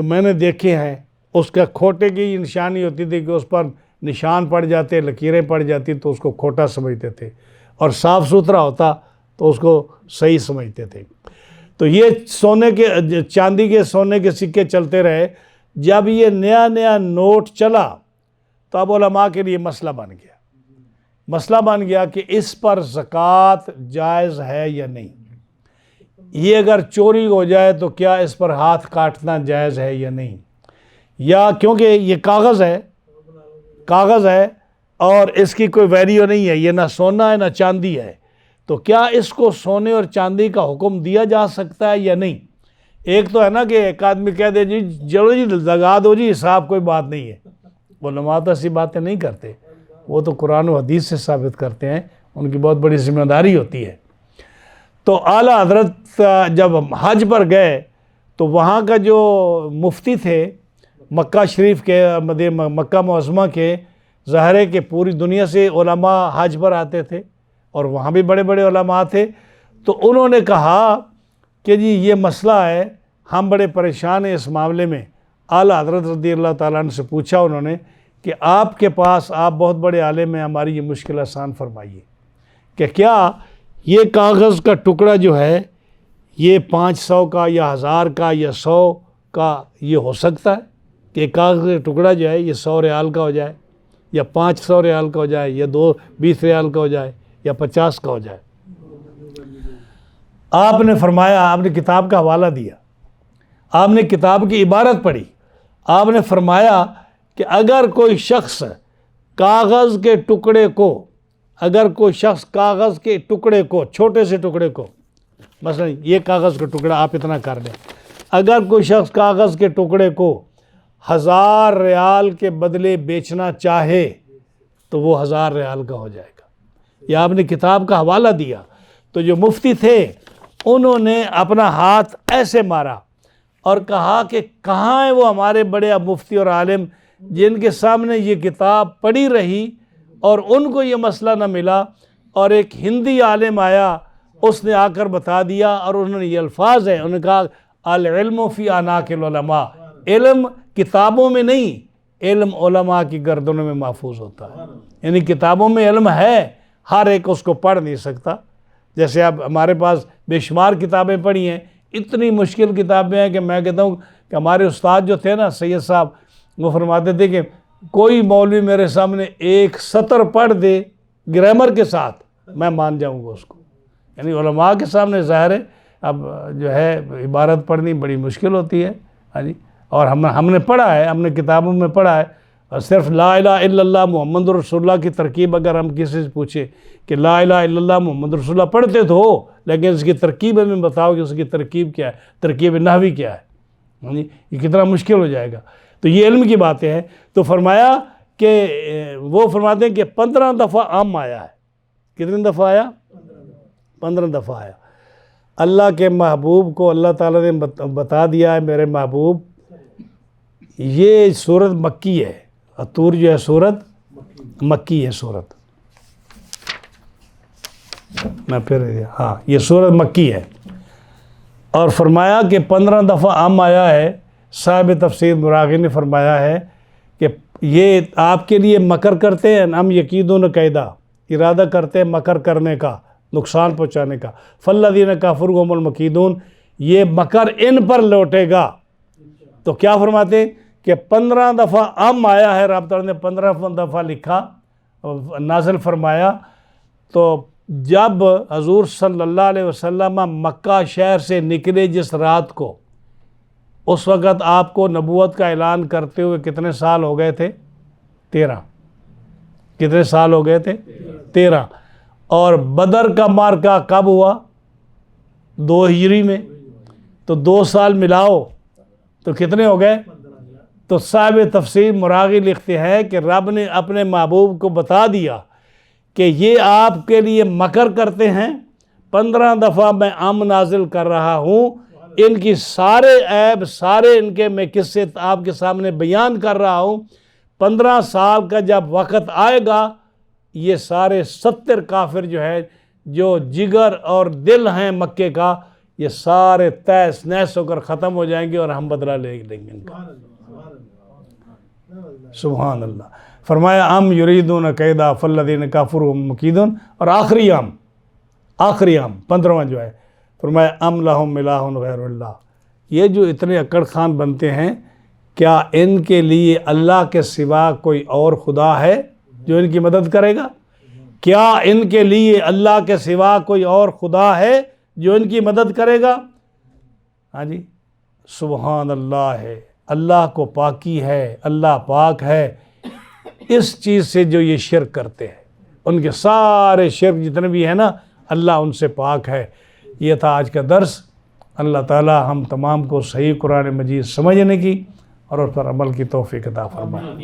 [SPEAKER 1] میں نے دیکھے ہیں، اس کا کھوٹے کی نشانی ہوتی تھی کہ اس پر نشان پڑ جاتے، لکیریں پڑ جاتی تو اس کو کھوٹا سمجھتے تھے، اور صاف ستھرا ہوتا تو اس کو صحیح سمجھتے تھے۔ تو یہ چاندی کے سونے کے سکے چلتے رہے۔ جب یہ نیا نیا نوٹ چلا تو اب علماء کے لیے مسئلہ بن گیا کہ اس پر زکوٰۃ جائز ہے یا نہیں، یہ اگر چوری ہو جائے تو کیا اس پر ہاتھ کاٹنا جائز ہے یا نہیں، یا کیونکہ یہ کاغذ ہے اور اس کی کوئی ویلیو نہیں ہے، یہ نہ سونا ہے نہ چاندی ہے، تو کیا اس کو سونے اور چاندی کا حکم دیا جا سکتا ہے یا نہیں؟ ایک تو ہے نا کہ ایک آدمی کہہ دے جی چلو جی لگا دو جی حساب، کوئی بات نہیں ہے۔ علماء تو ایسی باتیں نہیں کرتے، وہ تو قرآن و حدیث سے ثابت کرتے ہیں، ان کی بہت بڑی ذمہ داری ہوتی ہے۔ تو اعلیٰ حضرت جب حج پر گئے تو وہاں کا جو مفتی تھے مکہ شریف کے، مکہ معظمہ کے، ظاہر ہے کہ پوری دنیا سے علماء حج پر آتے تھے اور وہاں بھی بڑے بڑے علماء تھے، تو انہوں نے کہا کہ جی یہ مسئلہ ہے، ہم بڑے پریشان ہیں اس معاملے میں۔ اعلیٰ حضرت رضی اللہ تعالیٰ عنہ سے پوچھا انہوں نے کہ آپ کے پاس، آپ بہت بڑے عالم ہیں، ہماری یہ مشکل آسان فرمائیے کہ کیا یہ کاغذ کا ٹکڑا جو ہے یہ 500 کا یا 1000 کا یا 100 کا یہ ہو سکتا ہے کہ کاغذ کا ٹکڑا جو ہے یہ 100 ریال کا ہو جائے یا 500 ریال کا ہو جائے یا 20 ریال کا ہو جائے یا 50 کا ہو جائے؟ آپ نے فرمایا، آپ نے کتاب کا حوالہ دیا، آپ نے کتاب کی عبارت پڑھی، آپ نے فرمایا کہ اگر کوئی شخص کاغذ کے ٹکڑے کو چھوٹے سے ٹکڑے کو، مثلا یہ کاغذ کا ٹکڑا آپ اتنا کر لیں، اگر کوئی شخص کاغذ کے ٹکڑے کو 1000 ریال کے بدلے بیچنا چاہے تو وہ 1000 ریال کا ہو جائے گا۔ یہ آپ نے کتاب کا حوالہ دیا۔ تو جو مفتی تھے انہوں نے اپنا ہاتھ ایسے مارا اور کہا کہ کہاں ہیں وہ ہمارے بڑے مفتی اور عالم جن کے سامنے یہ کتاب پڑھی رہی اور ان کو یہ مسئلہ نہ ملا، اور ایک ہندی عالم آیا، اس نے آ کر بتا دیا، اور انہوں نے یہ الفاظ ہیں، انہوں نے کہا العلم فی اعناق العلماء، علم کتابوں میں نہیں، علم علماء کی گردنوں میں محفوظ ہوتا ہے۔ یعنی کتابوں میں علم ہے، ہر ایک اس کو پڑھ نہیں سکتا۔ جیسے اب ہمارے پاس بے شمار کتابیں پڑھی ہیں، اتنی مشکل کتابیں ہیں کہ میں کہتا ہوں کہ ہمارے استاد جو تھے نا سید صاحب، وہ فرماتے تھے کہ کوئی مولوی میرے سامنے ایک سطر پڑھ دے گرامر کے ساتھ میں مان جاؤں گا اس کو۔ یعنی علماء کے سامنے ظاہر ہے اب جو ہے عبارت پڑھنی بڑی مشکل ہوتی ہے، ہاں جی۔ اور ہم نے پڑھا ہے، ہم نے کتابوں میں پڑھا ہے، اور صرف لا الہ الا اللہ محمد رسول اللہ کی ترکیب اگر ہم کسی سے پوچھیں کہ لا الہ الا اللہ محمد رسول اللہ پڑھتے تو ہو، لیکن اس کی ترکیب ہمیں بتاؤ کہ اس کی ترکیب کیا ہے، ترکیب نحوی کیا ہے، یہ کتنا مشکل ہو جائے گا۔ تو یہ علم کی باتیں ہیں۔ تو فرمایا کہ وہ فرماتے ہیں کہ 15 دفعہ عام آیا ہے۔ کتنی دفعہ آیا؟ 15 دفعہ آیا۔ اللہ کے محبوب کو اللہ تعالیٰ نے بتا دیا ہے، میرے محبوب یہ سورت مکی ہے، طور جو ہے سورت مکی ہے، سورت میں پھر ہاں یہ سورت مکی ہے، اور فرمایا کہ 15 دفعہ عام آیا ہے۔ صاحب تفسیر مراغی نے فرمایا ہے کہ یہ آپ کے لیے مکر کرتے ہیں، ہم یقیدون قیدا، ارادہ کرتے ہیں مکر کرنے کا، نقصان پہنچانے کا، فالذین کفروا هم المکیدون، یہ مکر ان پر لوٹے گا۔ تو کیا فرماتے ہیں کہ 15 دفعہ عام آیا ہے، رب تعالیٰ نے 15 دفعہ لکھا، نازل فرمایا۔ تو جب حضور صلی اللہ علیہ وسلم مکہ شہر سے نکلے جس رات کو، اس وقت آپ کو نبوت کا اعلان کرتے ہوئے کتنے سال ہو گئے تھے؟ 13۔ کتنے سال ہو گئے تھے؟ 13۔ اور بدر کا معرکہ کب ہوا؟ 2 ہجری میں، تو 2 سال ملاؤ تو کتنے ہو گئے؟ تو صاحب تفسیر مراغی لکھتے ہیں کہ رب نے اپنے محبوب کو بتا دیا کہ یہ آپ کے لیے مکر کرتے ہیں، 15 دفعہ میں عام نازل کر رہا ہوں، ان کی سارے عیب، سارے ان کے میں قصے آپ کے سامنے بیان کر رہا ہوں۔ 15 سال کا جب وقت آئے گا یہ سارے 70 کافر جو ہے جو جگر اور دل ہیں مکے کا، یہ سارے تیس نیس ہو کر ختم ہو جائیں گے اور ہم بدلہ لے لیں گے ان کا۔ سبحان اللہ۔ فرمایا ام یریدون کیدا فالذین کفروا مکیدون، اور آخری عام 15واں جو ہے فرمایا ام لہم الہ غیر اللہ، یہ جو اتنے اکڑ خان بنتے ہیں، کیا ان کے لیے اللہ کے سوا کوئی اور خدا ہے جو ان کی مدد کرے گا؟ کیا ان کے لیے اللہ کے سوا کوئی اور خدا ہے جو ان کی مدد کرے گا؟ ہاں جی، سبحان اللہ ہے، اللہ کو پاکی ہے، اللہ پاک ہے اس چیز سے جو یہ شرک کرتے ہیں، ان کے سارے شرک جتنے بھی ہیں نا، اللہ ان سے پاک ہے۔ یہ تھا آج کا درس۔ اللہ تعالی ہم تمام کو صحیح قرآن مجید سمجھنے کی اور اس پر عمل کی توفیق عطا فرمائے۔